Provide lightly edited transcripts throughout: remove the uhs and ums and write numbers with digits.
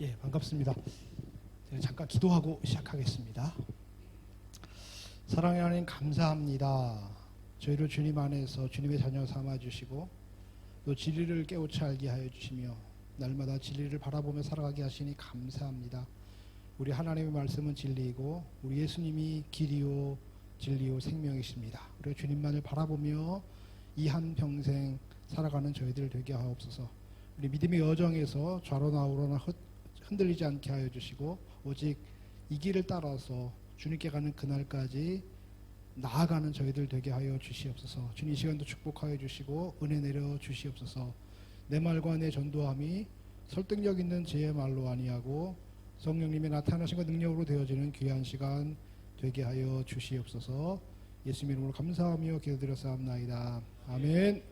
예, 반갑습니다. 제가 잠깐 기도하고 시작하겠습니다. 사랑의 하나님 감사합니다. 저희를 주님 안에서 주님의 자녀 삼아주시고 또 진리를 깨우쳐 알게 하여 주시며 날마다 진리를 바라보며 살아가게 하시니 감사합니다. 우리 하나님의 말씀은 진리이고 우리 예수님이 길이요 진리요 생명이십니다. 우리가 주님만을 바라보며 이 한 평생 살아가는 저희들 되게 하옵소서. 우리 믿음의 여정에서 좌로나 우로나 흔들리지 않게 하여 주시고 오직 이 길을 따라서 주님께 가는 그날까지 나아가는 저희들 되게 하여 주시옵소서. 주님 이 시간도 축복하여 주시고 은혜 내려 주시옵소서. 내 말과 내 전도함이 설득력 있는 제 말로 아니하고 성령님의 나타나신과 능력으로 되어지는 귀한 시간 되게 하여 주시옵소서. 예수님 이름으로 감사하며 기도드렸사옵나이다. 아멘.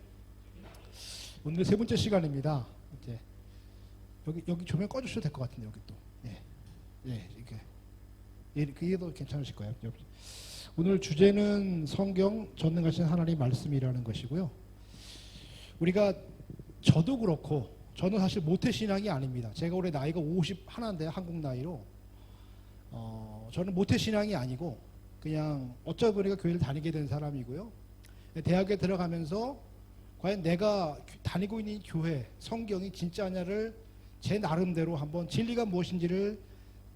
오늘 세 번째 시간입니다. 이제 여기 조명 꺼주셔도 될 것 같은데 여기 또 이게 더 괜찮으실 거예요. 오늘 주제는 성경 전능하신 하나님 말씀이라는 것이고요. 우리가 저도 그렇고 저는 사실 모태신앙이 아닙니다. 제가 올해 나이가 51인데 한국 나이로 저는 모태신앙이 아니고 그냥 어쩌다 보니까 교회를 다니게 된 사람이고요. 대학에 들어가면서 과연 내가 다니고 있는 교회 성경이 진짜냐를 제 나름대로 한번 진리가 무엇인지를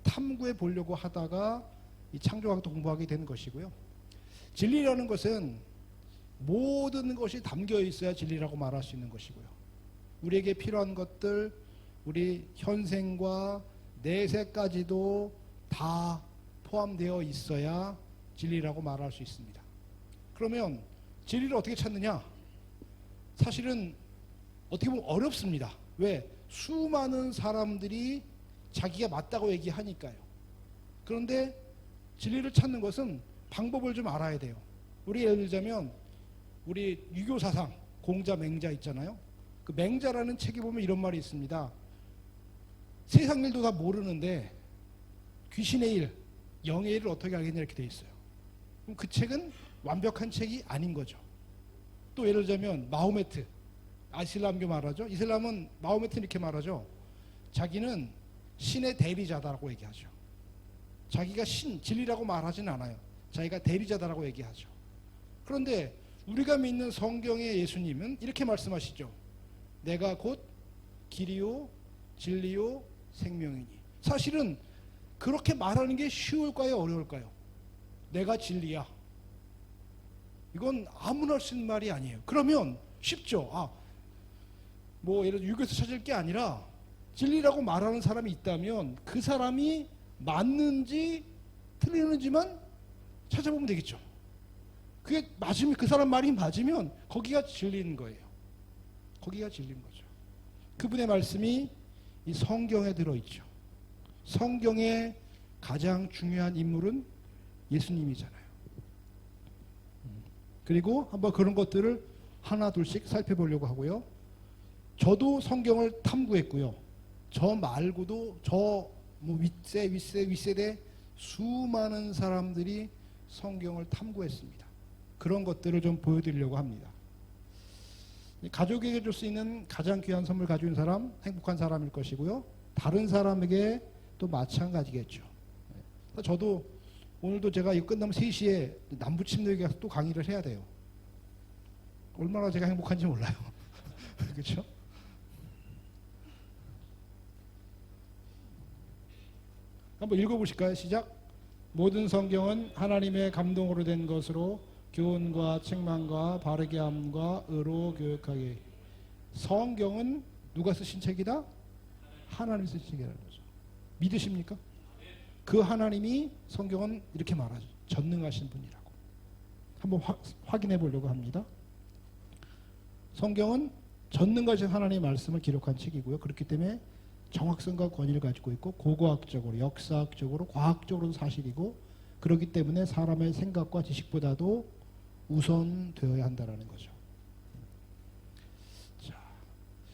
탐구해 보려고 하다가 이 창조학도 공부하게 된 것이고요. 진리라는 것은 모든 것이 담겨 있어야 진리라고 말할 수 있는 것이고요. 우리에게 필요한 것들, 우리 현생과 내세까지도 다 포함되어 있어야 진리라고 말할 수 있습니다. 그러면 진리를 어떻게 찾느냐? 사실은 어떻게 보면 어렵습니다. 왜? 수많은 사람들이 자기가 맞다고 얘기하니까요. 그런데 진리를 찾는 것은 방법을 좀 알아야 돼요. 우리 예를 들자면 우리 유교 사상 공자 맹자 있잖아요. 그 맹자라는 책에 보면 이런 말이 있습니다. 세상 일도 다 모르는데 귀신의 일, 영의 일을 어떻게 알겠냐 이렇게 돼 있어요. 그럼 그 책은 완벽한 책이 아닌 거죠. 또 예를 들자면 마호메트, 이슬람교 말하죠. 이슬람은 마호메트 이렇게 말하죠. 자기는 신의 대리자다라고 얘기하죠. 자기가 신, 진리라고 말하지는 않아요. 자기가 대리자다라고 얘기하죠. 그런데 우리가 믿는 성경의 예수님은 이렇게 말씀하시죠. 내가 곧 길이요 진리요 생명이니. 사실은 그렇게 말하는 게 쉬울까요 어려울까요? 내가 진리야. 이건 아무나 할 수 있는 말이 아니에요. 그러면 쉽죠. 예를 들어 유교에서 찾을 게 아니라 진리라고 말하는 사람이 있다면 그 사람이 맞는지 틀리는지만 찾아보면 되겠죠. 그게 맞으면 그 사람 말이 맞으면 거기가 진리인 거예요. 거기가 진리인 거죠. 그분의 말씀이 이 성경에 들어있죠. 성경의 가장 중요한 인물은 예수님이잖아요. 그리고 한번 그런 것들을 하나 둘씩 살펴보려고 하고요. 저도 성경을 탐구했고요. 저 말고도 윗세대 수많은 사람들이 성경을 탐구했습니다. 그런 것들을 좀 보여드리려고 합니다. 가족에게 줄 수 있는 가장 귀한 선물 가지고 있는 사람, 행복한 사람일 것이고요. 다른 사람에게 또 마찬가지겠죠. 저도 오늘도 제가 이거 끝나면 3시에 남부침례에 가서 또 강의를 해야 돼요. 얼마나 제가 행복한지 몰라요. 그렇죠? 한번 읽어보실까요? 시작. 모든 성경은 하나님의 감동으로 된 것으로 교훈과 책망과 바르게 함과 의로 교육하게. 성경은 누가 쓰신 책이다? 하나님이 쓰신 책이라는 거죠. 믿으십니까? 그 하나님이 성경은 이렇게 말하죠. 전능하신 분이라고. 한번 확인해 보려고 합니다. 성경은 전능하신 하나님의 말씀을 기록한 책이고요. 그렇기 때문에 정확성과 권위를 가지고 있고 고고학적으로, 역사학적으로, 과학적으로도 사실이고 그렇기 때문에 사람의 생각과 지식보다도 우선되어야 한다는 거죠. 자,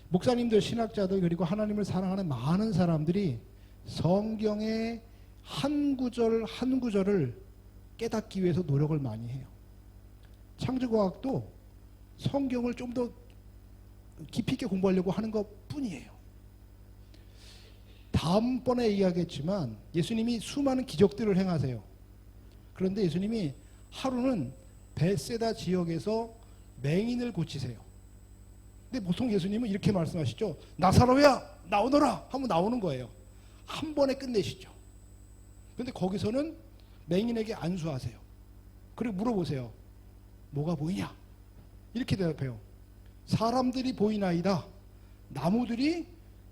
목사님들, 신학자들 그리고 하나님을 사랑하는 많은 사람들이 성경의 한 구절 한 구절을 깨닫기 위해서 노력을 많이 해요. 창조과학도 성경을 좀 더 깊이 있게 공부하려고 하는 것 뿐이에요. 다음번에 이야기했지만 예수님이 수많은 기적들을 행하세요. 그런데 예수님이 하루는 벳세다 지역에서 맹인을 고치세요. 근데 보통 예수님은 이렇게 말씀하시죠. 나사로야 나오너라 하면 나오는 거예요. 한 번에 끝내시죠. 그런데 거기서는 맹인에게 안수하세요. 그리고 물어보세요. 뭐가 보이냐? 이렇게 대답해요. 사람들이 보이나이다. 나무들이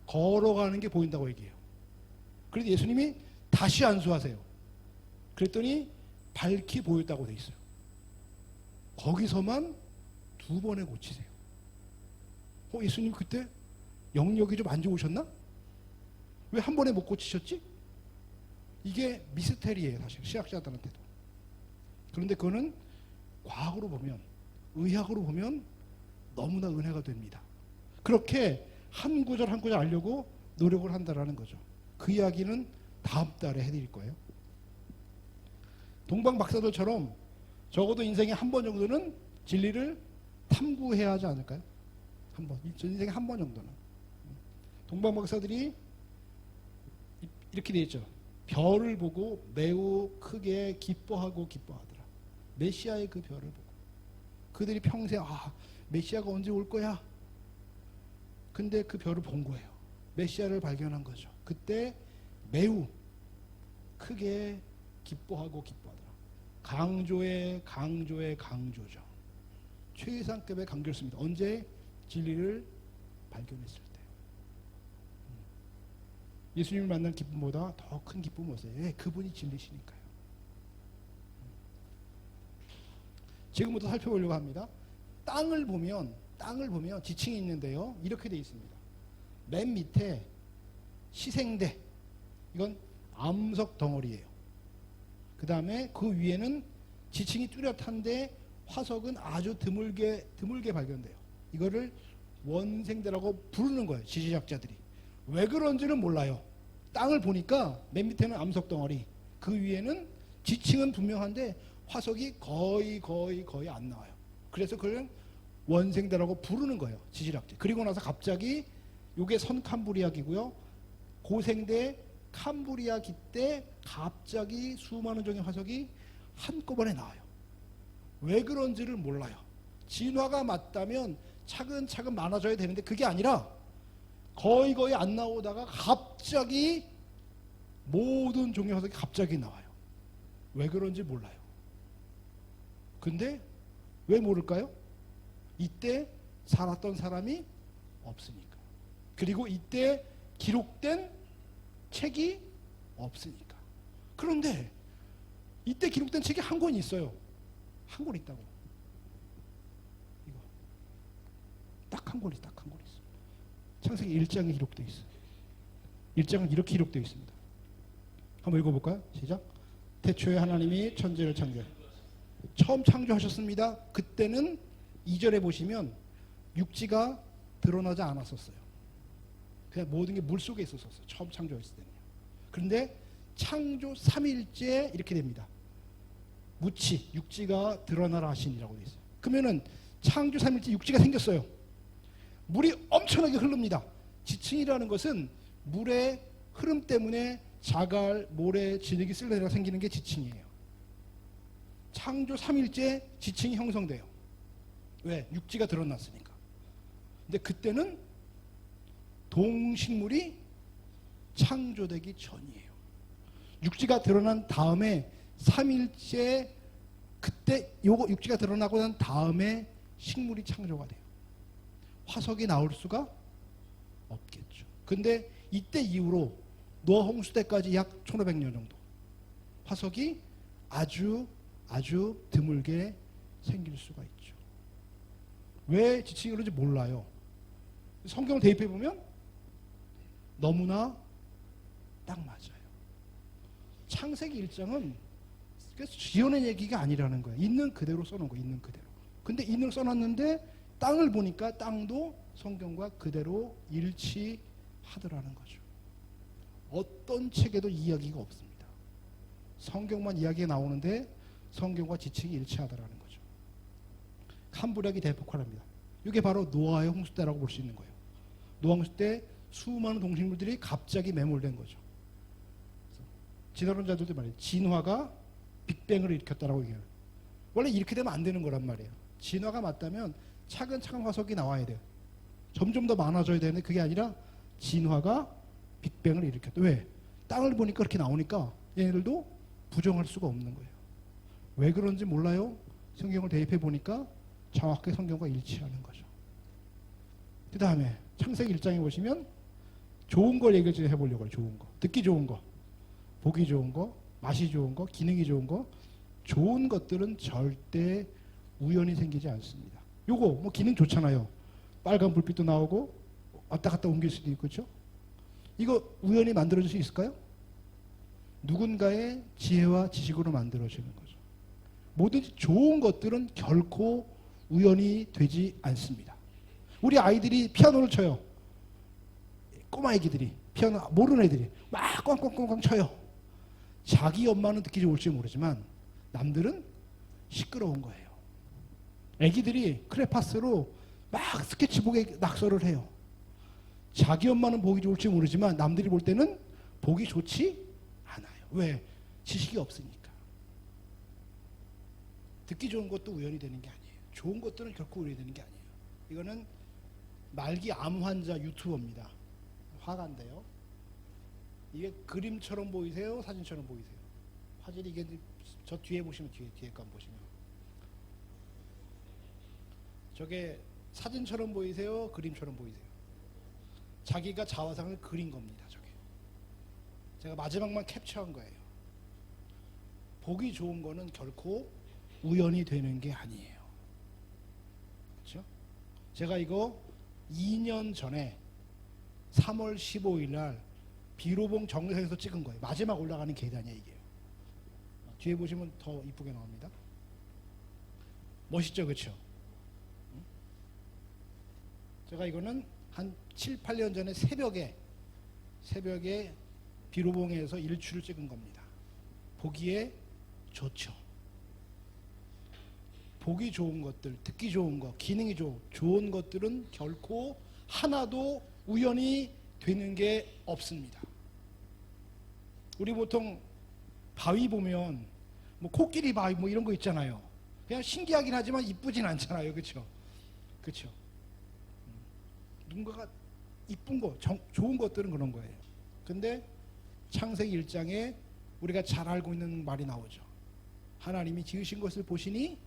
걸어가는 게 보인다고 얘기해요. 그래서 예수님이 다시 안수하세요. 그랬더니 밝히 보였다고 돼 있어요. 거기서만 2번에 고치세요. 예수님 그때 영역이 좀 안 좋으셨나? 왜 한 번에 못 고치셨지? 이게 미스테리예요, 사실 신학자들한테도. 그런데 그거는 과학으로 보면, 의학으로 보면 너무나 은혜가 됩니다. 그렇게 한 구절 한 구절 알려고 노력을 한다라는 거죠. 그 이야기는 다음 달에 해드릴 거예요. 동방 박사들처럼 적어도 인생에 한 번 정도는 진리를 탐구해야 하지 않을까요? 한 번, 인생에 한 번 정도는. 동방 박사들이 이렇게 돼 있죠. 별을 보고 매우 크게 기뻐하더라. 메시아의 그 별을 보고. 그들이 평생 메시아가 언제 올 거야? 근데 그 별을 본 거예요. 메시아를 발견한 거죠. 그때 매우 크게 기뻐하더라. 강조의 강조죠. 최상급의 강조였습니다. 언제? 진리를 발견했을 때. 예수님을 만난 기쁨보다 더 큰 기쁨은 없어요. 왜? 그분이 진리시니까요. 지금부터 살펴보려고 합니다. 땅을 보면 지층이 있는데요. 이렇게 되어 있습니다. 맨 밑에 시생대, 이건 암석 덩어리예요. 그 다음에 그 위에는 지층이 뚜렷한데 화석은 아주 드물게 발견돼요. 이거를 원생대라고 부르는 거예요. 지질학자들이. 왜 그런지는 몰라요. 땅을 보니까 맨 밑에는 암석 덩어리, 그 위에는 지층은 분명한데 화석이 거의 안 나와요. 그래서 그걸 원생대라고 부르는 거예요. 지질학자. 그리고 나서 갑자기 이게 선캄브리아기고요. 고생대 캄브리아기 때 갑자기 수많은 종의 화석이 한꺼번에 나와요. 왜 그런지를 몰라요. 진화가 맞다면 차근차근 많아져야 되는데 그게 아니라 거의 안 나오다가 갑자기 모든 종의 화석이 갑자기 나와요. 왜 그런지 몰라요. 근데 왜 모를까요? 이때 살았던 사람이 없으니까. 그리고 이때 기록된 책이 없으니까. 그런데 이때 기록된 책이 한 권 있어요. 한 권 있다고. 이거 딱 한 권 있어. 창세기 1장에 기록되어 있어요. 1장은 이렇게 기록되어 있습니다. 한번 읽어볼까요? 시작. 태초에 하나님이 천지를 처음 창조하셨습니다. 그때는 2절에 보시면 육지가 드러나지 않았었어요. 그냥 모든 게 물속에 있었어요. 처음 창조했을 때는. 그런데 창조 3일째 이렇게 됩니다. 무치, 육지가 드러나라 하시니라고 되어 있어요. 그러면은 창조 3일째 육지가 생겼어요. 물이 엄청나게 흐릅니다. 지층이라는 것은 물의 흐름 때문에 자갈, 모래, 진흙이 쓸려내려 생기는 게 지층이에요. 창조 3일째 지층이 형성돼요. 왜? 육지가 드러났으니까. 근데 그때는 동식물이 창조되기 전이에요. 육지가 드러난 다음에 3일째 그때 요거 육지가 드러나고 난 다음에 식물이 창조가 돼요. 화석이 나올 수가 없겠죠. 근데 이때 이후로 노아 홍수 때까지 약 1500년 정도 화석이 아주 드물게 생길 수가 있죠. 왜 지층이 그런지 몰라요. 성경을 대입해 보면 너무나 딱 맞아요. 창세기 1장은 지어낸 얘기가 아니라는 거예요. 있는 그대로 써놓은 거예요. 있는 그대로. 근데 있는 써놨는데 땅을 보니까 땅도 성경과 그대로 일치하더라는 거죠. 어떤 책에도 이야기가 없습니다. 성경만 이야기가 나오는데 성경과 지층이 일치하더라는 거죠. 캄브리아기 대폭발합니다. 이게 바로 노아의 홍수 때라고 볼 수 있는 거예요. 노아 홍수 때 수많은 동식물들이 갑자기 매몰된 거죠. 진화론자들도 말이에요. 진화가 빅뱅을 일으켰다라고 얘기해요. 원래 이렇게 되면 안 되는 거란 말이에요. 진화가 맞다면 차근차근 화석이 나와야 돼요. 점점 더 많아져야 되는데 그게 아니라 진화가 빅뱅을 일으켰다. 왜? 땅을 보니까 그렇게 나오니까 얘네들도 부정할 수가 없는 거예요. 왜 그런지 몰라요. 성경을 대입해 보니까 정확하게 성경과 일치하는 거죠. 그 다음에 창세기 1장에 보시면 좋은 걸 얘기를 해보려고 해요. 좋은 거. 듣기 좋은 거. 보기 좋은 거. 맛이 좋은 거. 기능이 좋은 거. 좋은 것들은 절대 우연히 생기지 않습니다. 요거 뭐 기능 좋잖아요. 빨간 불빛도 나오고 왔다 갔다 옮길 수도 있고 그렇죠? 이거 우연히 만들어질 수 있을까요? 누군가의 지혜와 지식으로 만들어지는 거죠. 뭐든지 좋은 것들은 결코 우연히 되지 않습니다. 우리 아이들이 피아노를 쳐요. 꼬마 애기들이 피아노 모르는 애들이 막 꽝꽝꽝꽝 쳐요. 자기 엄마는 듣기 좋을지 모르지만 남들은 시끄러운 거예요. 애기들이 크레파스로 막 스케치북에 낙서를 해요. 자기 엄마는 보기 좋을지 모르지만 남들이 볼 때는 보기 좋지 않아요. 왜? 지식이 없으니까. 듣기 좋은 것도 우연히 되는 게 아니에요. 좋은 것들은 결코 우연히 되는 게 아니에요. 이거는 말기 암 환자 유튜버입니다. 화가인데요. 이게 그림처럼 보이세요? 사진처럼 보이세요? 화질이 이게 저 뒤에 보시면 뒤에 거 보시면 저게 사진처럼 보이세요? 그림처럼 보이세요? 자기가 자화상을 그린 겁니다. 저게 제가 마지막만 캡처한 거예요. 보기 좋은 거는 결코 우연히 되는 게 아니에요. 그렇죠? 제가 이거 2년 전에 3월 15일 날 비로봉 정상에서 찍은 거예요. 마지막 올라가는 계단이에요, 이게. 뒤에 보시면 더 이쁘게 나옵니다. 멋있죠, 그렇죠? 제가 이거는 한 7, 8년 전에 새벽에 비로봉에서 일출을 찍은 겁니다. 보기에 좋죠. 보기 좋은 것들, 듣기 좋은 것, 기능이 좋은 것들은 결코 하나도 우연히 되는 게 없습니다. 우리 보통 바위 보면 뭐 코끼리 바위 뭐 이런 거 있잖아요. 그냥 신기하긴 하지만 이쁘진 않잖아요. 그렇죠? 그렇죠? 누군가가 이쁜 거, 좋은 것들은 그런 거예요. 근데 창세기 1장에 우리가 잘 알고 있는 말이 나오죠. 하나님이 지으신 것을 보시니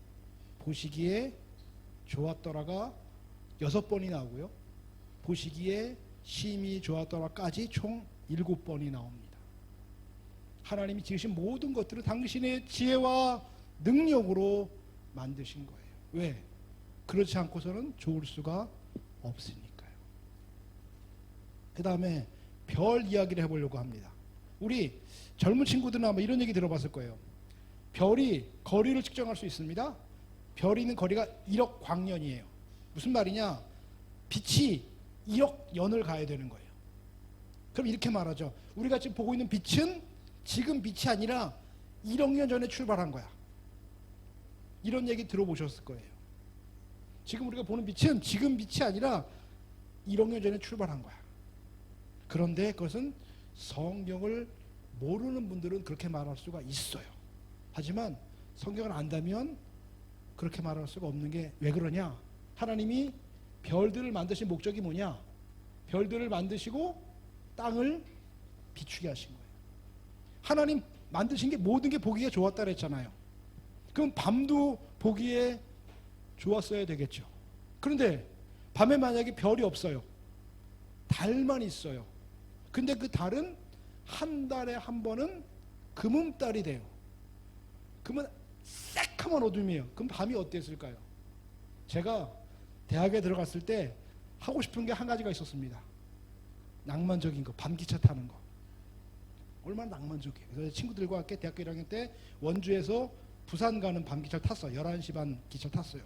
보시기에 좋았더라가 6번이 나오고요. 보시기에 심히 좋았더라까지 총 7번이 나옵니다. 하나님이 지으신 모든 것들은 당신의 지혜와 능력으로 만드신 거예요. 왜? 그렇지 않고서는 좋을 수가 없으니까요. 그 다음에 별 이야기를 해보려고 합니다. 우리 젊은 친구들은 아마 이런 얘기 들어봤을 거예요. 별이 거리를 측정할 수 있습니다. 별이 있는 거리가 1억 광년이에요. 무슨 말이냐? 빛이 1억 년을 가야 되는 거예요. 그럼 이렇게 말하죠. 우리가 지금 보고 있는 빛은 지금 빛이 아니라 1억 년 전에 출발한 거야. 이런 얘기 들어보셨을 거예요. 지금 우리가 보는 빛은 지금 빛이 아니라 1억 년 전에 출발한 거야. 그런데 그것은 성경을 모르는 분들은 그렇게 말할 수가 있어요. 하지만 성경을 안다면 그렇게 말할 수가 없는 게 왜 그러냐? 하나님이 별들을 만드신 목적이 뭐냐? 별들을 만드시고 땅을 비추게 하신 거예요. 하나님 만드신 게 모든 게 보기에 좋았다 그랬잖아요. 그럼 밤도 보기에 좋았어야 되겠죠. 그런데 밤에 만약에 별이 없어요. 달만 있어요. 근데 그 달은 한 달에 한 번은 금음달이 돼요. 그러면 새카만 어둠이에요. 그럼 밤이 어땠을까요? 제가 대학에 들어갔을 때 하고 싶은 게 한 가지가 있었습니다. 낭만적인 거, 밤기차 타는 거. 얼마나 낭만적이에요. 그래서 친구들과 함께 대학교 1학년 때 원주에서 부산 가는 밤기차를 탔어요. 11시 반 기차 탔어요.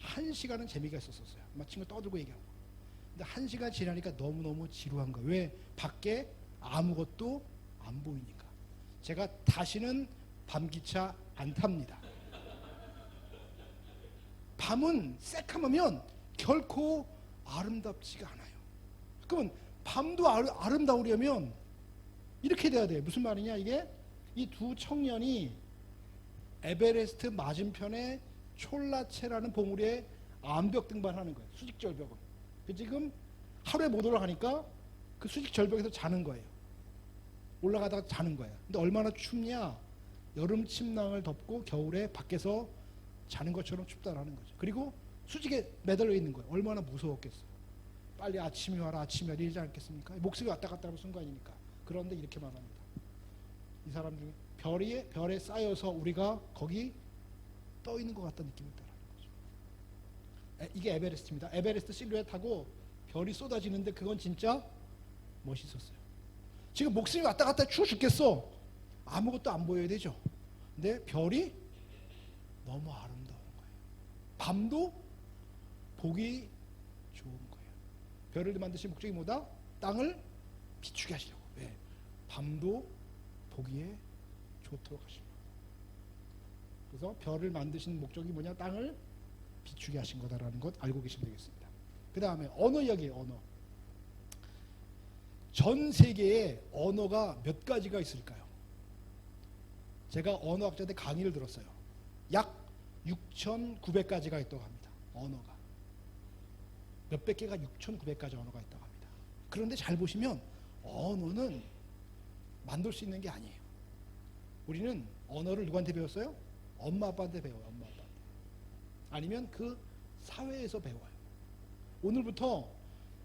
1시간은 재미가 있었어요. 막 친구 떠들고 얘기하고. 근데 1시간 지나니까 너무너무 지루한 거예요. 왜? 밖에 아무것도 안 보이니까. 제가 다시는 밤기차 안 탑니다. 밤은 새카매면 결코 아름답지가 않아요. 그러면 밤도 아름다우려면 이렇게 돼야 돼. 무슨 말이냐 이게? 이 두 청년이 에베레스트 맞은편에 촐라체라는 봉우리에 암벽 등반하는 거예요. 수직절벽은. 지금 하루에 못 올라가니까 그 수직절벽에서 자는 거예요. 올라가다가 자는 거예요. 근데 얼마나 춥냐? 여름 침낭을 덮고 겨울에 밖에서 자는 것처럼 춥다라는 거죠. 그리고 수직에 매달려 있는 거예요. 얼마나 무서웠겠어요. 빨리 아침이 와라, 아침이 와라 이러지 않겠습니까? 목숨이 왔다 갔다 하는 순간이니까. 그런데 이렇게 말합니다. 이 사람 중에 별에 쌓여서 우리가 거기 떠 있는 것 같다는 느낌이 있다는 거죠. 이게 에베레스트입니다. 에베레스트 실루엣하고 별이 쏟아지는데 그건 진짜 멋있었어요. 지금 목숨이 왔다 갔다 추워 죽겠어. 아무것도 안 보여야 되죠. 근데 별이 너무 아름다운 거예요. 밤도 보기 좋은 거예요. 별을 만드신 목적이 뭐다? 땅을 비추게 하시려고. 왜? 밤도 보기에 좋도록 하시려고. 그래서 별을 만드신 목적이 뭐냐? 땅을 비추게 하신 거다라는 것 알고 계시면 되겠습니다. 그 다음에 언어 이야기예요. 언어. 전 세계에 언어가 몇 가지가 있을까요? 제가 언어학자한테 강의를 들었어요. 약 6,900가지가 있다고 합니다. 언어가. 몇백 개가 6,900가지 언어가 있다고 합니다. 그런데 잘 보시면 언어는 만들 수 있는 게 아니에요. 우리는 언어를 누구한테 배웠어요? 엄마 아빠한테 배워요. 엄마 아빠한테. 아니면 그 사회에서 배워요. 오늘부터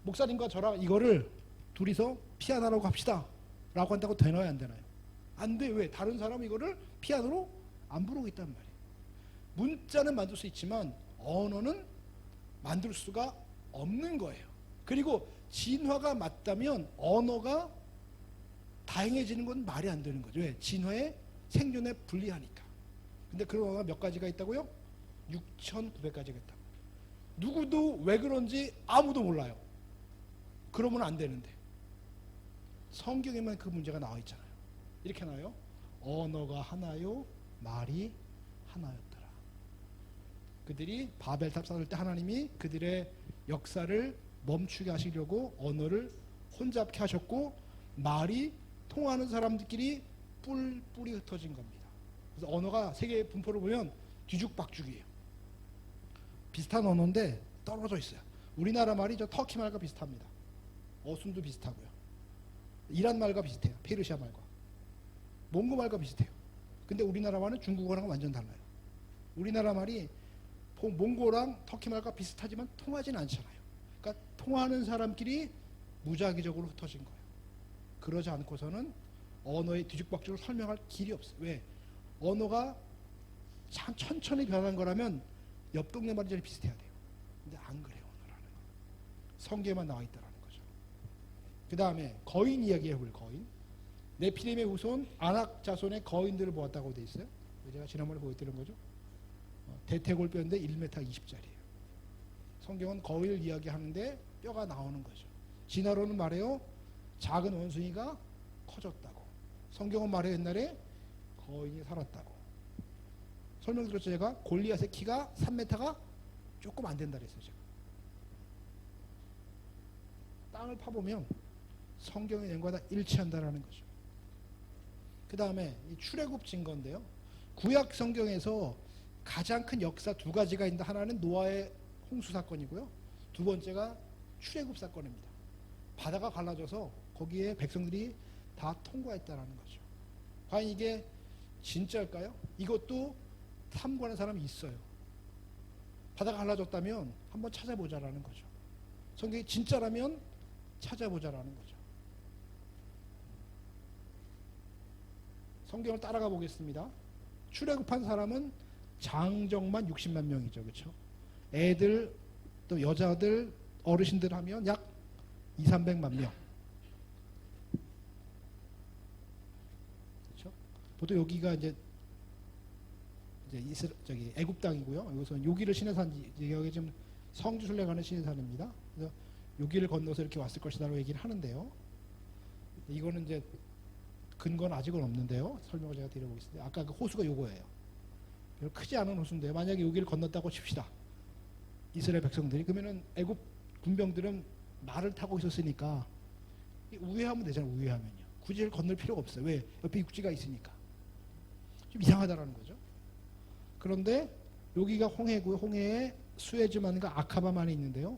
목사님과 저랑 이거를 둘이서 피아노라고 합시다 라고 한다고 되나요? 안 되나요? 안 돼. 왜? 다른 사람은 이거를 피아노로 안 부르고 있단 말이에요. 문자는 만들 수 있지만 언어는 만들 수가 없는 거예요. 그리고 진화가 맞다면 언어가 다양해지는 건 말이 안 되는 거죠. 왜? 진화에 생존에 불리하니까. 근데 그런 언어가 몇 가지가 있다고요? 6,900가지가 있다. 누구도 왜 그런지 아무도 몰라요. 그러면 안 되는데. 성경에만 그 문제가 나와 있잖아요. 이렇게 나와요. 언어가 하나요, 말이 하나였더라. 그들이 바벨탑 쌓을 때 하나님이 그들의 역사를 멈추게 하시려고 언어를 혼잡케 하셨고 말이 통하는 사람들끼리 뿔뿔이 흩어진 겁니다. 그래서 언어가 세계 분포를 보면 뒤죽박죽이에요. 비슷한 언어인데 떨어져 있어요. 우리나라 말이 저 터키 말과 비슷합니다. 어순도 비슷하고요. 이란 말과 비슷해요. 페르시아 말과. 몽고 말과 비슷해요. 근데 우리나라 말은 중국어랑 완전 달라요. 우리나라 말이 몽고랑 터키 말과 비슷하지만 통하지는 않잖아요. 그러니까 통하는 사람끼리 무작위적으로 흩어진 거예요. 그러지 않고서는 언어의 뒤죽박죽을 설명할 길이 없어요. 왜? 언어가 참 천천히 변한 거라면 옆 동네 말이 제일 비슷해야 돼요. 근데 안 그래요. 언어라는 건. 성경에만 나와 있다라는 거죠. 그 다음에 거인 이야기해요. 거인. 네피림의 후손 아낙 자손의 거인들을 보았다고 돼 있어요. 제가 지난번에 보여드린 거죠. 대퇴골뼈인데 1m 20짜리예요. 성경은 거인을 이야기하는데 뼈가 나오는 거죠. 진화론은 말해요. 작은 원숭이가 커졌다고. 성경은 말해요. 옛날에 거인이 살았다고. 설명드렸죠. 제가 골리앗의 키가 3m가 조금 안 된다 그랬어요. 제가. 땅을 파보면 성경의 내용과 다 일치한다라는 거죠. 그 다음에 이 출애굽 증거인데요. 구약 성경에서 가장 큰 역사 두 가지가 있는데 하나는 노아의 홍수 사건이고요. 두 번째가 출애굽 사건입니다. 바다가 갈라져서 거기에 백성들이 다 통과했다라는 거죠. 과연 이게 진짜일까요? 이것도 탐구하는 사람이 있어요. 바다가 갈라졌다면 한번 찾아보자라는 거죠. 성경이 진짜라면 찾아보자라는 거죠. 성경을 따라가 보겠습니다. 출애굽한 사람은 장정만 60만 명이죠. 그렇죠? 애들 또 여자들 어르신들 하면 약 200~300만 명. 그렇죠? 보통 여기가 이제 애굽 땅이고요. 여기서 요기를 시내산 여기 지금 성지순례 가는 시내산입니다. 그래서 요기를 건너서 이렇게 왔을 것이다라고 얘기를 하는데요. 이거는 이제 근거는 아직은 없는데요. 설명을 제가 드려보겠습니다. 아까 그 호수가 요거예요. 별로 크지 않은 호수인데요. 만약에 여기를 건넜다고 칩시다. 이스라엘 백성들이 그러면은 애굽 군병들은 말을 타고 있었으니까 우회하면 되잖아요. 우회하면요. 굳이 건널 필요가 없어요. 왜? 옆에 육지가 있으니까. 좀 이상하다라는 거죠. 그런데 여기가 홍해고요. 홍해에 수에즈만과 아카바만이 있는데요.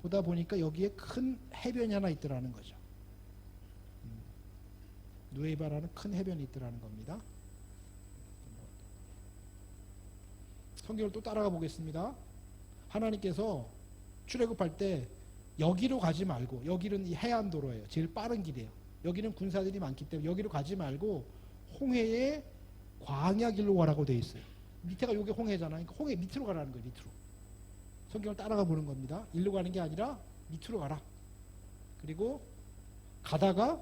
보다 보니까 여기에 큰 해변이 하나 있더라는 거죠. 누에이바라는 큰 해변이 있더라는 겁니다. 성경을 또 따라가 보겠습니다. 하나님께서 출애굽할 때 여기로 가지 말고, 여기는 이 해안도로예요. 제일 빠른 길이에요. 여기는 군사들이 많기 때문에 여기로 가지 말고 홍해의 광야 길로 가라고 돼 있어요. 밑에가 여기 홍해잖아요. 그러니까 홍해 밑으로 가라는 거예요. 밑으로. 성경을 따라가 보는 겁니다. 일로 가는 게 아니라 밑으로 가라. 그리고 가다가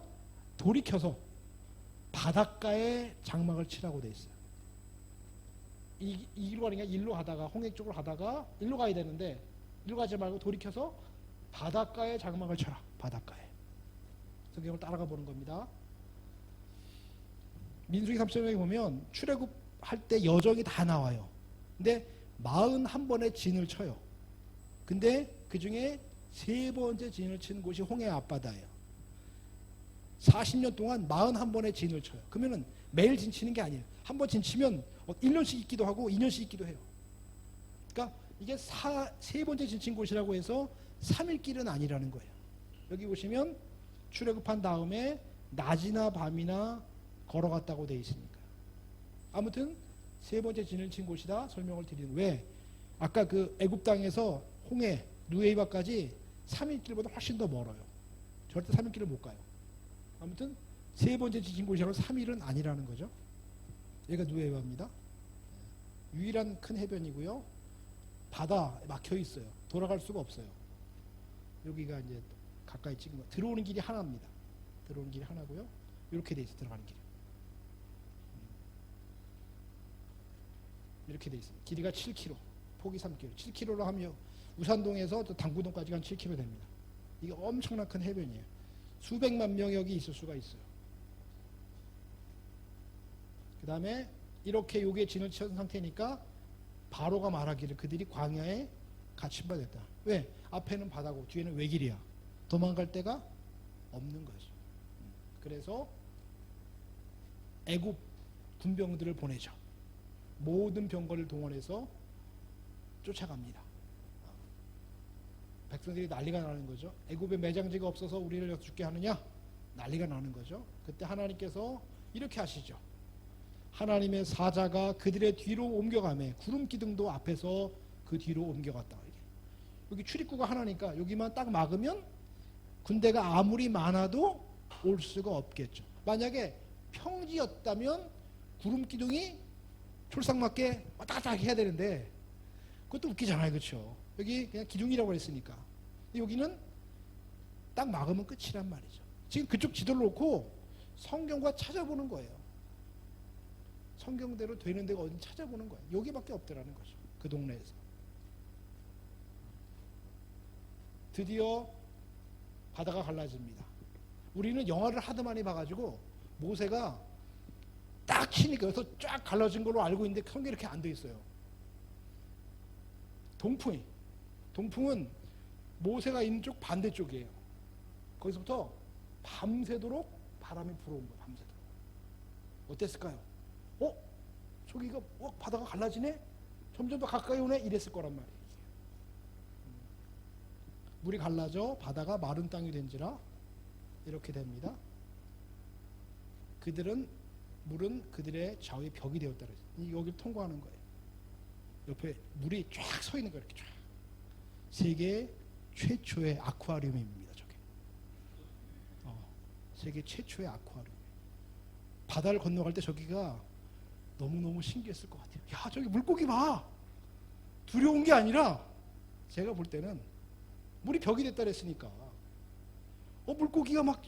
돌이켜서 바닷가에 장막을 치라고 돼 있어요. 이기로 가는 게 일로 가다가 홍해 쪽으로 가다가 일로 가야 되는데 일로 가지 말고 돌이켜서 바닷가에 장막을 쳐라. 바닷가에. 성경을 따라가 보는 겁니다. 민수기 3장에 보면 출애굽할 때 여정이 다 나와요. 근데 41번의 진을 쳐요. 근데 그 중에 3번째 진을 친 곳이 홍해 앞바다예요. 40년 동안 41번의 진을 쳐요. 그러면은 매일 진 치는 게 아니에요. 한 번 진 치면 1년씩 있기도 하고 2년씩 있기도 해요. 그러니까 이게 3번째 진 친 곳이라고 해서 3일 길은 아니라는 거예요. 여기 보시면 출애굽한 다음에 낮이나 밤이나 걸어갔다고 되어 있으니까. 아무튼 3번째 진을 친 곳이다 설명을 드리는. 왜? 아까 그 애굽 땅에서 홍해 누에이바까지 3일 길보다 훨씬 더 멀어요. 절대 3일 길을 못 가요. 아무튼 3번째 진 곳이라고 3일은 아니라는 거죠. 여기가 누에이바입니다. 유일한 큰 해변이고요. 바다 막혀 있어요. 돌아갈 수가 없어요. 여기가 이제 가까이 찍은 거. 들어오는 길이 하나입니다. 들어오는 길이 하나고요. 이렇게 돼 있어. 들어가는 길이. 이렇게 돼 있어요. 길이가 7km, 폭이 3km. 7km로 하면 우산동에서 또 당구동까지 한 7km 됩니다. 이게 엄청난 큰 해변이에요. 수백만 명이 여기 있을 수가 있어요. 그 다음에 이렇게 요게 진을 친 상태니까 바로가 말하기를 그들이 광야에 갇힌 바 됐다. 왜? 앞에는 바다고 뒤에는 외길이야. 도망갈 데가 없는 거죠. 그래서 애굽 군병들을 보내죠. 모든 병거를 동원해서 쫓아갑니다. 백성들이 난리가 나는 거죠. 애굽에 매장지가 없어서 우리를 여기서 죽게 하느냐? 난리가 나는 거죠. 그때 하나님께서 이렇게 하시죠. 하나님의 사자가 그들의 뒤로 옮겨가매 구름 기둥도 앞에서 그 뒤로 옮겨갔다. 여기 출입구가 하나니까 여기만 딱 막으면 군대가 아무리 많아도 올 수가 없겠죠. 만약에 평지였다면 구름 기둥이 촐싹맞게 왔다 갔다 해야 되는데 그것도 웃기잖아요. 그렇죠? 여기 그냥 기둥이라고 했으니까. 여기는 딱 막으면 끝이란 말이죠. 지금 그쪽 지도를 놓고 성경과 찾아보는 거예요. 성경대로 되는 데가 어딘지 찾아보는 거예요. 여기밖에 없더라는 거죠. 그 동네에서. 드디어 바다가 갈라집니다. 우리는 영화를 하도 많이 봐가지고 모세가 딱 치니까 여기서 쫙 갈라진 걸로 알고 있는데 성경이 이렇게 안 돼 있어요. 동풍은 모세가 있는 쪽 반대쪽이에요. 거기서부터 밤새도록 바람이 불어온 거예요. 밤새도록. 어땠을까요? 저기가 바다가 갈라지네? 점점 더 가까이 오네? 이랬을 거란 말이에요. 물이 갈라져 바다가 마른 땅이 된지라 이렇게 됩니다. 물은 그들의 좌우의 벽이 되었다 그랬어요. 여기를 통과하는 거예요. 옆에 물이 쫙 서 있는 거예요. 이렇게 쫙. 세계 최초의 아쿠아리움입니다. 저게. 세계 최초의 아쿠아리움. 바다를 건너갈 때 저기가 너무너무 신기했을 것 같아요. 야, 저기 물고기 봐. 두려운 게 아니라 제가 볼 때는 물이 벽이 됐다 그랬으니까 물고기가 막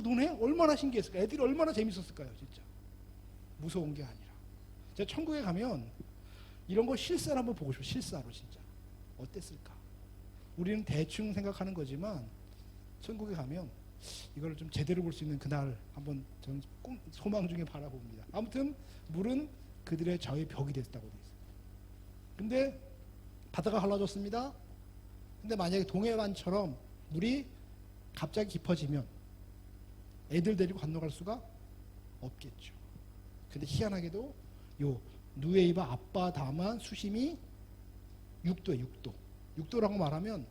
노네? 얼마나 신기했을까? 애들이 얼마나 재밌었을까요? 진짜. 무서운 게 아니라. 제가 천국에 가면 이런 거 실사로 한번 보고 싶어요. 실사로 진짜. 어땠을까? 우리는 대충 생각하는 거지만 천국에 가면 이걸 좀 제대로 볼 수 있는 그날 한번 저는 소망 중에 바라봅니다. 아무튼 물은 그들의 좌우의 벽이 됐다고 돼 있어요. 근데 바다가 갈라졌습니다. 근데 만약에 동해반처럼 물이 갑자기 깊어지면 애들 데리고 건너갈 수가 없겠죠. 근데 희한하게도 요 누에이바 앞바 다만 수심이 6도에 6도. 6도라고 말하면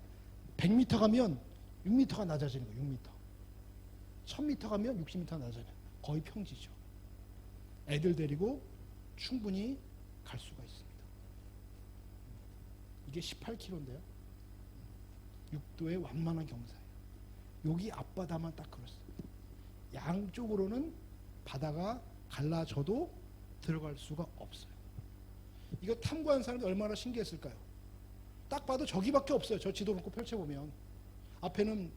100m 가면 6m가 낮아지는 거예요. 6m. 1000m 가면 60m가 낮아져요. 거의 평지죠. 애들 데리고 충분히 갈 수가 있습니다. 이게 18km인데요. 6도의 완만한 경사예요. 여기 앞바다만 딱 그렇습니다. 양쪽으로는 바다가 갈라져도 들어갈 수가 없어요. 이거 탐구한 사람이 얼마나 신기했을까요? 딱 봐도 저기밖에 없어요. 저 지도 놓고 펼쳐보면 앞에는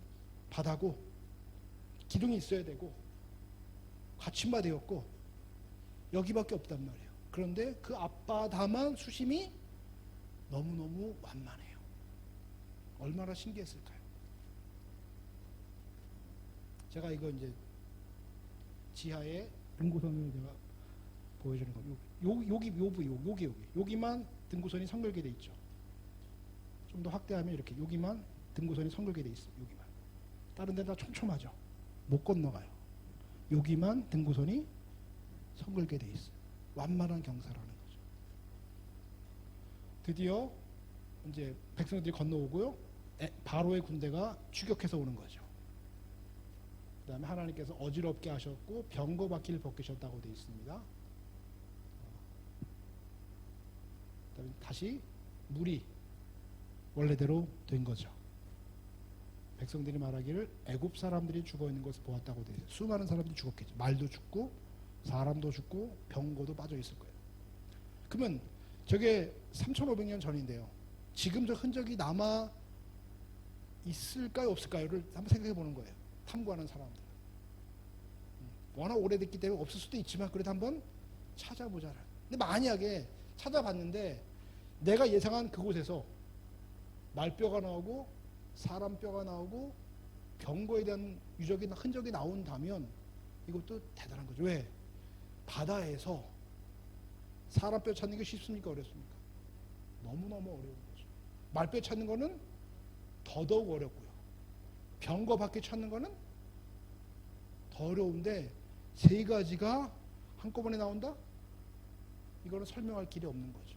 바다고 기둥이 있어야 되고 받침바되었고 여기밖에 없단 말이에요. 그런데 그 앞바다만 수심이 너무너무 완만해요. 얼마나 신기했을까요? 제가 이거 이제 지하에 등고선을 제가 보여주는 거. 여기만 등고선이 선결게 돼 있죠. 좀 더 확대하면 이렇게 여기만 등고선이 선결게 돼 있어요. 여기만. 다른 데는 다 촘촘하죠. 못 건너가요. 여기만 등고선이 선결게 돼 있어요. 완만한 경사라는 거죠. 드디어 이제 백성들이 건너오고요. 바로의 군대가 추격해서 오는 거죠. 그 다음에 하나님께서 어지럽게 하셨고 병거 바퀴를 벗기셨다고 되어 있습니다. 그다음에 다시 물이 원래대로 된 거죠. 백성들이 말하기를 애굽 사람들이 죽어 있는 것을 보았다고 되어 있어요. 수많은 사람들이 죽었겠죠. 말도 죽고 사람도 죽고 병거도 빠져 있을 거예요. 그러면 저게 3,500년 전인데요. 지금 저 흔적이 남아 있을까요, 없을까요를 한번 생각해 보는 거예요. 탐구하는 사람들. 워낙 오래됐기 때문에 없을 수도 있지만 그래도 한번 찾아보자라. 근데 만약에 찾아봤는데 내가 예상한 그곳에서 말뼈가 나오고 사람 뼈가 나오고 병거에 대한 유적이 흔적이 나온다면 이것도 대단한 거죠. 왜? 바다에서 사람 뼈 찾는 게 쉽습니까? 어렵습니까? 너무너무 어려운 거죠. 말뼈 찾는 거는 더더욱 어렵고요. 병거 밖에 찾는 거는 더 어려운데 세 가지가 한꺼번에 나온다? 이거는 설명할 길이 없는 거죠.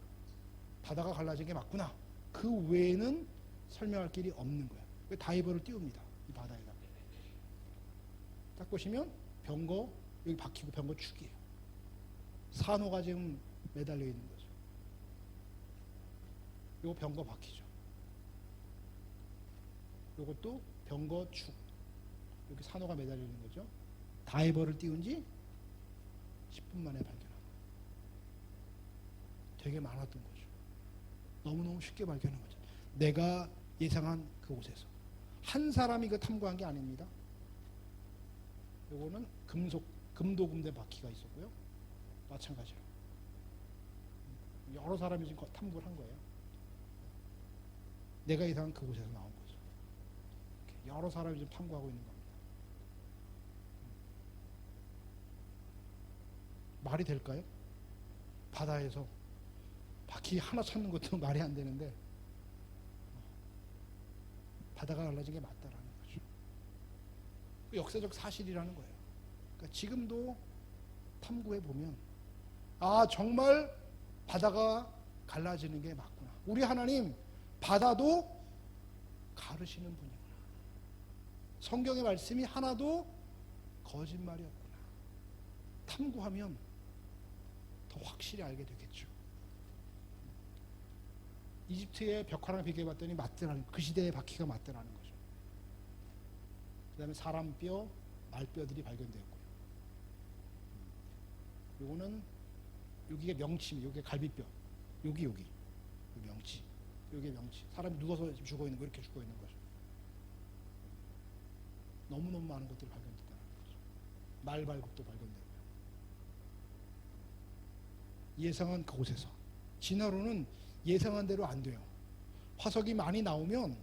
바다가 갈라진 게 맞구나. 그 외에는 설명할 길이 없는 거예요. 다이버를 띄웁니다. 이 바다에다. 딱 보시면 병거 여기 박히고 병거 축이에요. 산호가 지금 매달려 있는 거죠. 이거 병거 박히죠. 이것도 병거 축. 여기 산호가 매달려 있는 거죠. 다이버를 띄운 지 10분 만에 발견한 거예요. 되게 많았던 거죠. 너무너무 쉽게 발견한 거죠. 내가 예상한 그곳에서. 한 사람이 그 탐구한 게 아닙니다. 요거는 금도금대 바퀴가 있었고요. 마찬가지로. 여러 사람이 지금 탐구를 한 거예요. 내가 예상한 그곳에서 나온 거죠. 여러 사람이 지금 탐구하고 있는 겁니다. 말이 될까요? 바다에서 바퀴 하나 찾는 것도 말이 안 되는데 바다가 갈라진 게 맞다라는 거죠. 역사적 사실이라는 거예요. 그러니까 지금도 탐구해 보면 아 정말 바다가 갈라지는 게 맞구나. 우리 하나님 바다도 가르시는 분이구나. 성경의 말씀이 하나도 거짓말이었구나. 탐구하면 더 확실히 알게 되겠죠. 이집트의 벽화랑 비교해봤더니 맞더라는 그 시대의 바퀴가 맞더라는 거죠. 그 다음에 사람 뼈, 말뼈들이 발견되었고요. 요거는 여기가 명치, 여기가 갈비뼈, 여기 명치, 여기 명치. 사람이 누워서 죽어 있는 거 이렇게 죽어 있는 거죠. 너무너무 많은 것들이 발견됐다는 거죠. 말발굽도 발견되고요. 예상한 그곳에서 진화로는 예상한 대로 안 돼요. 화석이 많이 나오면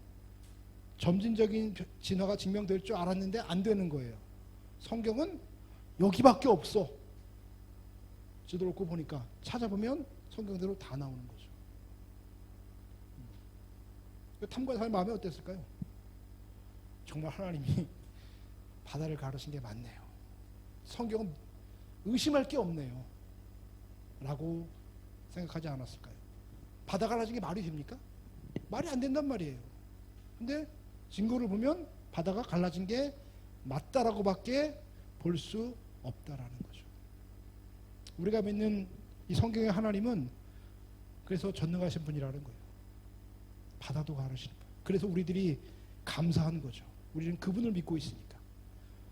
점진적인 진화가 증명될 줄 알았는데 안 되는 거예요. 성경은 여기밖에 없어. 지도 놓고 보니까 찾아보면 성경대로 다 나오는 거죠. 탐구한 사람의 마음이 어땠을까요? 정말 하나님이 바다를 가르신 게 맞네요. 성경은 의심할 게 없네요 라고 생각하지 않았을까요? 바다 갈라진 게 말이 됩니까? 말이 안 된단 말이에요. 근데 증거를 보면 바다가 갈라진 게 맞다라고 밖에 볼 수 없다라는 거죠. 우리가 믿는 이 성경의 하나님은 그래서 전능하신 분이라는 거예요. 바다도 가르시는 분. 그래서 우리들이 감사한 거죠. 우리는 그분을 믿고 있으니까.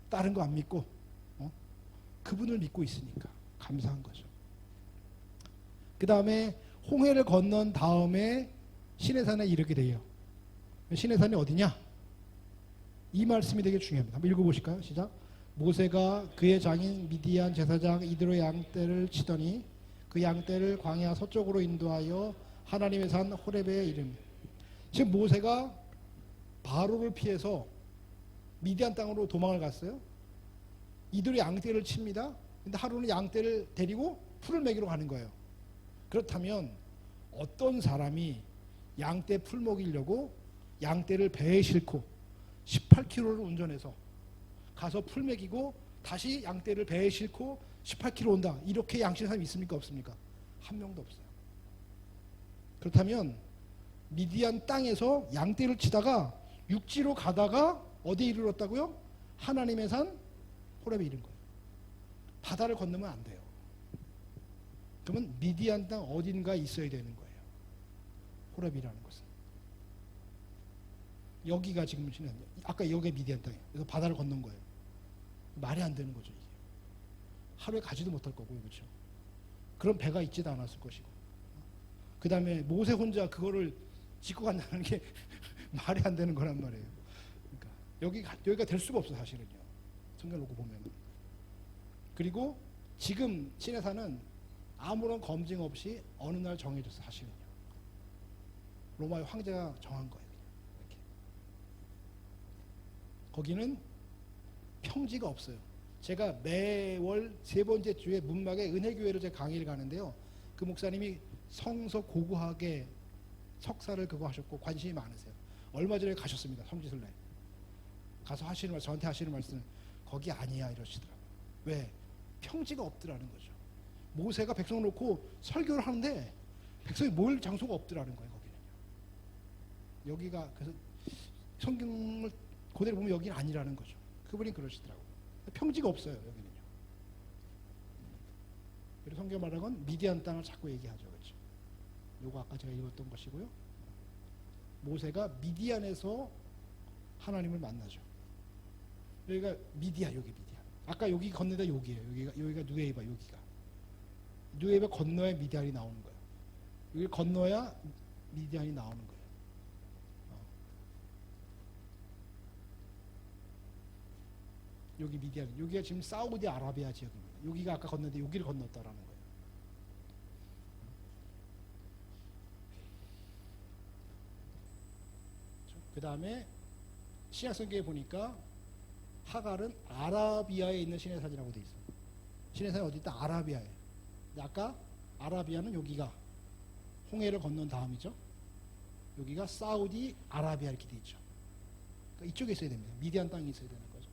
다른 거 안 믿고 그분을 믿고 있으니까 감사한 거죠. 그 다음에 홍해를 건넌 다음에 시내산에 이르게 돼요. 시내산이 어디냐? 이 말씀이 되게 중요합니다. 한번 읽어보실까요? 시작. 모세가 그의 장인 미디안 제사장 이드로 양떼를 치더니 그 양떼를 광야 서쪽으로 인도하여 하나님의 산 호렙에 이르니. 지금 모세가 바로를 피해서 미디안 땅으로 도망을 갔어요. 이들이 양떼를 칩니다. 근데 하루는 양떼를 데리고 풀을 먹이러 가는 거예요. 그렇다면 어떤 사람이 양떼 풀 먹이려고 양떼를 배에 싣고 18km를 운전해서 가서 풀 먹이고 다시 양떼를 배에 싣고 18km 온다. 이렇게 양치는 사람이 있습니까? 없습니까? 한 명도 없어요. 그렇다면 미디안 땅에서 양떼를 치다가 육지로 가다가 어디에 이르렀다고요? 하나님의 산 호렙에 이른 거예요. 바다를 건너면 안 돼요. 그러면 미디안 땅 어딘가에 있어야 되는 거예요. 호렙이라는 것은. 여기가 지금 아까 여기가 미디안 땅이에요. 그래서 바다를 건넌 거예요. 말이 안 되는 거죠. 이게. 하루에 가지도 못할 거고요. 그렇죠? 그런 배가 있지도 않았을 것이고. 그 다음에 모세 혼자 그거를 짚고 간다는 게 말이 안 되는 거란 말이에요. 그러니까 여기가 될 수가 없어 사실은요. 성경 놓고 보면은. 그리고 지금 시내산은 아무런 검증 없이 어느 날 정해졌어 사실은요. 로마의 황제가 정한 거예요. 이렇게. 거기는 평지가 없어요. 제가 매월 세 번째 주에 문막에 은혜교회를 제가 강의를 가는데요. 그 목사님이 성서 고고하게 석사를 그거 하셨고 관심이 많으세요. 얼마 전에 가셨습니다. 성지순례. 가서 저한테 하시는 말씀은 거기 아니야 이러시더라고요. 왜? 평지가 없더라는 거죠. 모세가 백성을 놓고 설교를 하는데 백성이 모일 장소가 없더라는 거예요. 거기는요. 여기가 그래서 성경을 그대로 보면 여기는 아니라는 거죠. 그분이 그러시더라고요. 평지가 없어요. 여기는요. 그리고 성경 말하는 건 미디안 땅을 자꾸 얘기하죠. 그렇죠? 요거 아까 제가 읽었던 것이고요. 모세가 미디안에서 하나님을 만나죠. 여기가 미디안, 여기 미디안. 아까 여기 건너다 여기예요. 여기가 누에이바, 여기가. 누에이바 건너야 미디안이 나오는 거예요. 여기 건너야 미디안이 나오는 거예요. 여기 미디안, 여기가 지금 사우디 아라비아 지역입니다. 여기가 아까 건너는데 여기를 건넜다라는 거예요. 그 다음에 신약성경에 보니까 하갈은 아라비아에 있는 시내산이라고 되어 있어요. 시내산이 어디 있다? 아라비아에. 근데 아까 아라비아는 여기가 홍해를 건넌 다음이죠. 여기가 사우디 아라비아 이렇게 되어 있죠. 그러니까 이쪽에 있어야 됩니다. 미디안 땅이 있어야 되는 거죠.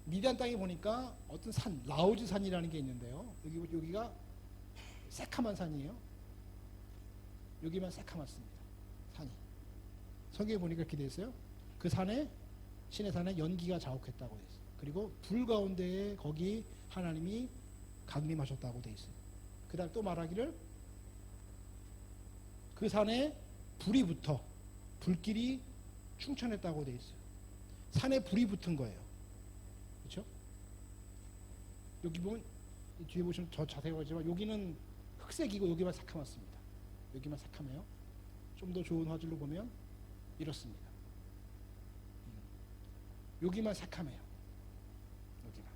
미디안 땅에 보니까 어떤 산, 라우즈 산이라는 게 있는데요. 여기가 새카만 산이에요. 여기만 새카맣습니다. 산이. 성경에 보니까 이렇게 되어 있어요. 그 산에 시내산에 연기가 자욱했다고 되어 있어요. 그리고 불 가운데에 거기 하나님이 강림하셨다고 되어 있어요. 그 다음 또 말하기를 그 산에 불이 붙어 불길이 충천했다고 되어 있어요. 산에 불이 붙은 거예요. 그렇죠? 여기 보면 뒤에 보시면 저 자세히 보지만 여기는 흑색이고 여기만 새카맣습니다. 여기만 새카매요. 좀 더 좋은 화질로 보면 이렇습니다. 여기만 새카매요. 여기만.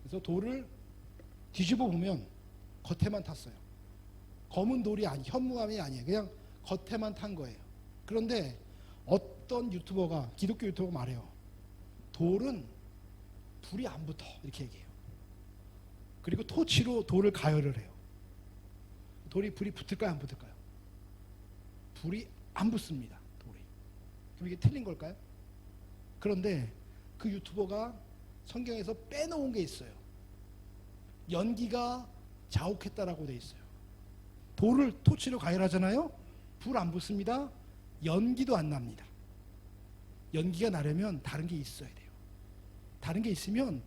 그래서 돌을 뒤집어 보면 겉에만 탔어요. 검은 돌이 현무암이 아니에요. 그냥 겉에만 탄 거예요. 그런데 어떤 유튜버가 기독교 유튜버가 말해요. 돌은 불이 안 붙어 이렇게 얘기해요. 그리고 토치로 돌을 가열을 해요. 불이 붙을까요? 안 붙을까요? 불이 안 붙습니다. 돌이. 그럼 이게 틀린 걸까요? 그런데 그 유튜버가 성경에서 빼놓은 게 있어요. 연기가 자욱했다라고 돼 있어요. 돌을 토치로 가열하잖아요. 불 안 붙습니다. 연기도 안 납니다. 연기가 나려면 다른 게 있어야 돼요. 다른 게 있으면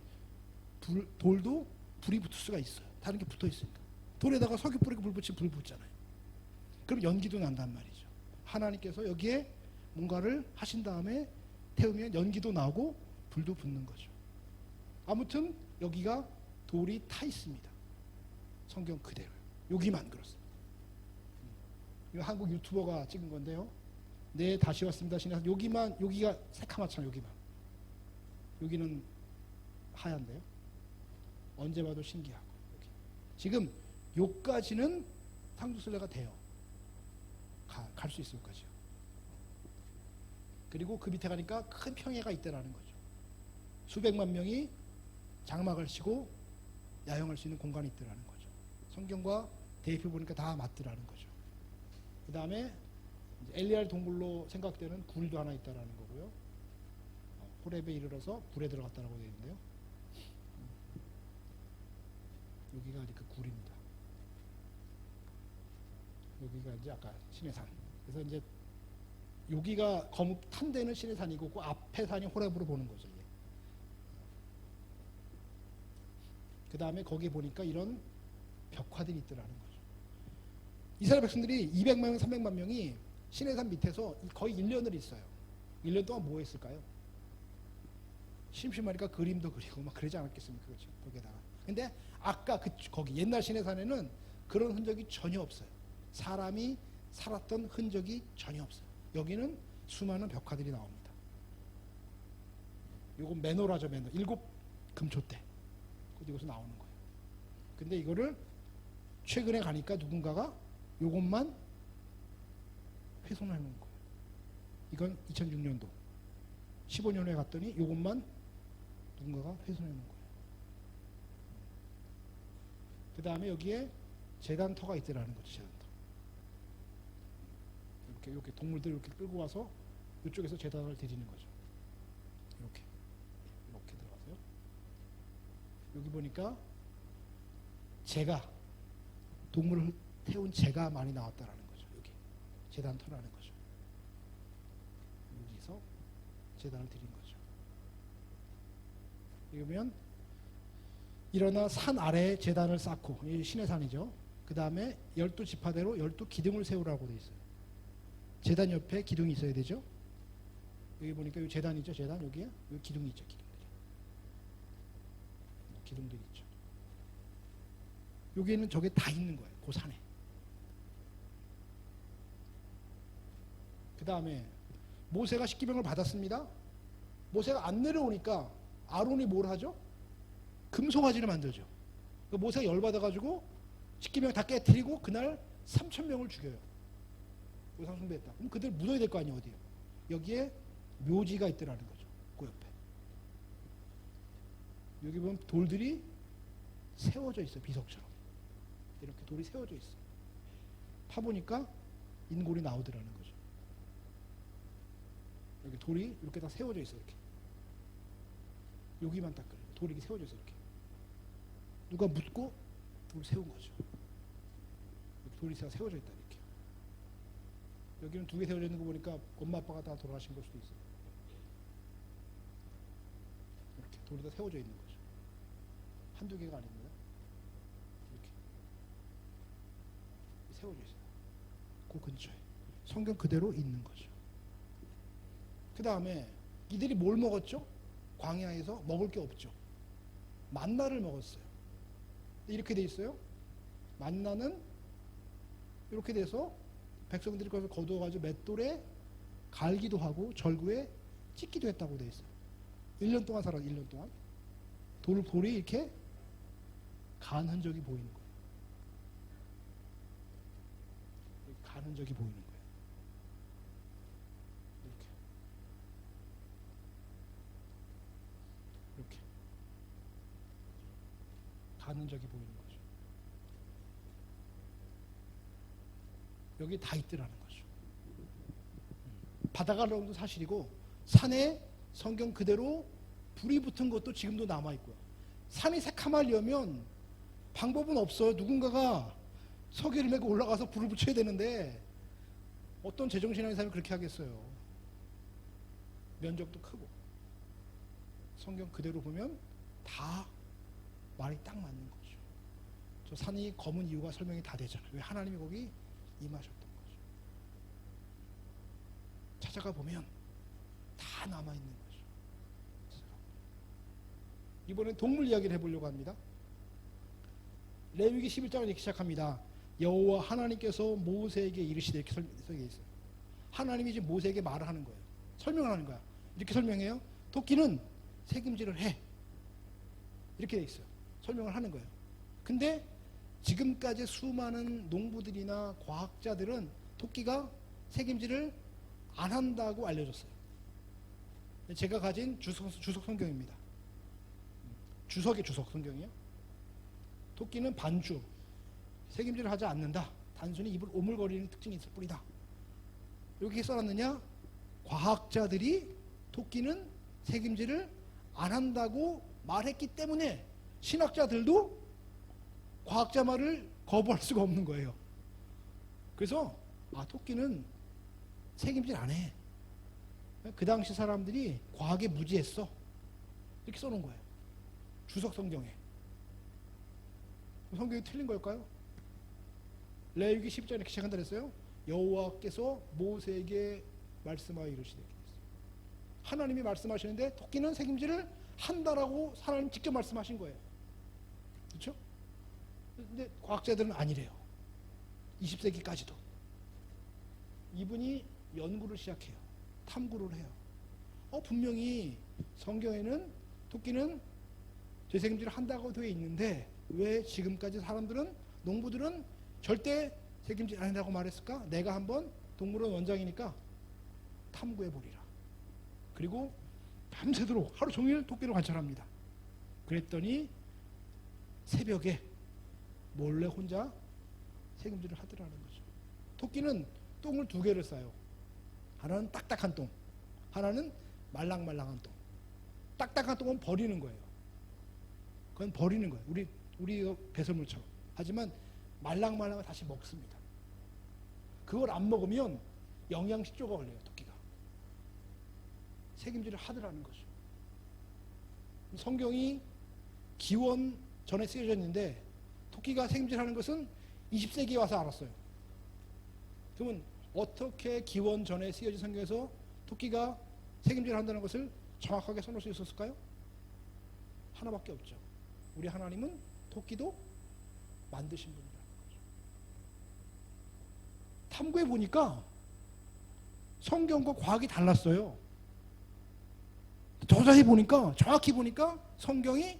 돌도 불이 붙을 수가 있어요. 다른 게 붙어 있으니까. 돌에다가 석유 뿌리고 불 붙이면 불 붙잖아요. 그럼 연기도 난단 말이죠. 하나님께서 여기에 뭔가를 하신 다음에 태우면 연기도 나고 불도 붙는 거죠. 아무튼 여기가 돌이 타 있습니다. 성경 그대로. 여기만 그렇습니다. 이거 한국 유튜버가 찍은 건데요. 네, 다시 왔습니다. 신에서 여기가 새카맣잖아요. 여기는 하얀데요. 언제 봐도 신기하고. 여기. 지금 요까지는 상주순례가 돼요. 갈 수 있을 것이요. 그리고 그 밑에 가니까 큰 평야가 있다라는 거죠. 수백만 명이 장막을 치고 야영할 수 있는 공간이 있더라는 거죠. 성경과 대입해 보니까 다 맞더라는 거죠. 그 다음에 엘리야의 동굴로 생각되는 굴도 하나 있다라는 거고요. 호렙에 이르러서 불에 들어갔다라고 되어 있는데요. 여기가 그 굴입니다. 여기가 이제 아까 시내산. 그래서 이제 여기가 탄 데는 시내산이고 그 앞에 산이 호렙으로 보는 거죠. 그 다음에 거기 보니까 이런 벽화들이 있더라는 거죠. 이스라엘 백성들이 200만 명, 300만 명이 시내산 밑에서 거의 1년을 있어요. 1년 동안 뭐 했을까요? 심심하니까 그림도 그리고 막 그러지 않았겠습니까? 그렇죠? 거기에다가. 근데 아까 거기 옛날 시내산에는 그런 흔적이 전혀 없어요. 사람이 살았던 흔적이 전혀 없어요. 여기는 수많은 벽화들이 나옵니다. 요건 메노라죠, 메노. 7 금초대. 이것서 나오는 거예요. 근데 이거를 최근에 가니까 누군가가 요것만 훼손을 해놓은 거예요. 이건 2006년도. 15년 후에 갔더니 요것만 누군가가 훼손해 놓은 거예요. 그 다음에 여기에 제단터가 있더라는 거죠. 제단터. 이렇게 동물들 이렇게 끌고 와서 이쪽에서 제단을 드리는 거죠. 이렇게 들어가서요. 여기 보니까 동물을 태운 재가 많이 나왔다라는 거죠. 여기 제단터라는 거죠. 여기서 제단을 드린 거죠. 이러면 일어나 산 아래에 제단을 쌓고, 이 시내산이죠. 그 다음에 12지파대로 12기둥을 세우라고 되어 있어요. 제단 옆에 기둥이 있어야 되죠. 여기 보니까 이 제단이죠. 제단 여기에 여기 기둥이 있죠. 기둥들이 있죠. 여기에는 저게 다 있는 거예요. 그 산에. 그 다음에 모세가 십계명을 받았습니다. 모세가 안 내려오니까 아론이 뭘 하죠? 금송아지를 만들죠. 모세가 열받아가지고 십계명 다 깨뜨리고 그날 3,000명을 죽여요. 우상숭배했다. 그럼 그들 묻어야 될 거 아니에요. 어디요? 여기에 묘지가 있더라는 거죠. 그 옆에. 여기 보면 돌들이 세워져 있어요. 비석처럼. 이렇게 돌이 세워져 있어요. 파보니까 인골이 나오더라는 거죠. 여기 돌이 이렇게 다 세워져 있어요. 이렇게. 여기만 딱 그래요. 돌이 이렇게 세워져 있어요. 이렇게. 누가 묻고 돌을 세운 거죠. 돌이 다 세워져 있다. 이렇게. 여기는 2개 세워져 있는 거 보니까 엄마 아빠가 다 돌아가신 걸 수도 있어요. 이렇게 돌이 다 세워져 있는 거죠. 한두 개가 아닙니다. 이렇게 세워져 있어요. 그 근처에 성경 그대로 있는 거죠. 그 다음에 이들이 뭘 먹었죠? 광야에서 먹을 게 없죠. 만나를 먹었어요. 이렇게 돼 있어요. 만나는 이렇게 돼서 백성들이 거기서 거두어가지고 맷돌에 갈기도 하고 절구에 찢기도 했다고 돼 있어요. 1년 동안 살았어요. 1년 동안. 돌이 이렇게 간 흔적이 보이는 거예요. 간 흔적이 보이는 거예요. 이렇게 간 흔적이 보이는 거죠. 여기 다 있더라는 거죠. 바다가 나온 건 사실이고 산에 성경 그대로 불이 붙은 것도 지금도 남아있고요. 산이 새카말려면 방법은 없어요. 누군가가 서기를 메고 올라가서 불을 붙여야 되는데 어떤 제정신하는 사람이 그렇게 하겠어요. 면적도 크고. 성경 그대로 보면 다 말이 딱 맞는 거죠. 저 산이 검은 이유가 설명이 다 되잖아요. 왜 하나님이 거기 임하셨던 거죠. 찾아가 보면 다 남아있는 거죠. 이번엔 동물 이야기를 해보려고 합니다. 레위기 11장을 이렇게 시작합니다. 여호와 하나님께서 모세에게 이르시되, 이렇게 설명되어 있어요. 하나님이 지금 모세에게 말을 하는 거예요. 설명을 하는 거야. 이렇게 설명해요. 토끼는 책임질을 해. 이렇게 돼 있어요. 설명을 하는 거예요. 근데 지금까지 수많은 농부들이나 과학자들은 토끼가 책임질을 안 한다고 알려줬어요. 제가 가진 주석 성경입니다. 주석의 주석 성경이요. 토끼는 반주, 책임질을 하지 않는다. 단순히 입을 오물거리는 특징이 있을 뿐이다. 이렇게 써놨느냐? 과학자들이 토끼는 책임질을 안 한다고 말했기 때문에 신학자들도 과학자 말을 거부할 수가 없는 거예요. 그래서 토끼는 책임질 안 해. 그 당시 사람들이 과학에 무지했어. 이렇게 써놓은 거예요. 주석 성경에. 성경이 틀린 걸까요? 레위기 10장 이렇게 시작한다 그랬어요. 여호와께서 모세에게 말씀하여 이르시되. 하나님이 말씀하시는데 토끼는 책임질을 한다라고 하나님 직접 말씀하신 거예요. 그렇죠? 근데 과학자들은 아니래요. 20세기까지도. 이분이 연구를 시작해요. 탐구를 해요. 분명히 성경에는 토끼는 죄책임질을 한다고 되어 있는데 왜 지금까지 사람들은, 농부들은 절대 책임질 안 한다고 말했을까? 내가 한번 동물원 원장이니까 탐구해보리라. 그리고 밤새도록 하루 종일 토끼를 관찰합니다. 그랬더니 새벽에 몰래 혼자 책임질을 하더라는 거죠. 토끼는 똥을 두 개를 싸요. 하나는 딱딱한 똥, 하나는 말랑말랑한 똥. 딱딱한 똥은 버리는 거예요. 그건 버리는 거예요. 우리 배설물처럼. 하지만 말랑말랑을 다시 먹습니다. 그걸 안 먹으면 영양실조가 걸려요. 토끼가. 책임질을 하더라는 거죠. 성경이 기원 전에 쓰여져 있는데 토끼가 책임질하는 것은 20세기에 와서 알았어요. 그러면 어떻게 기원 전에 쓰여진 성경에서 토끼가 책임질한다는 것을 정확하게 써놓을 수 있었을까요? 하나밖에 없죠. 우리 하나님은 토끼도 만드신 분이라는 거죠. 탐구해 보니까 성경과 과학이 달랐어요. 조사해 보니까, 정확히 보니까 성경이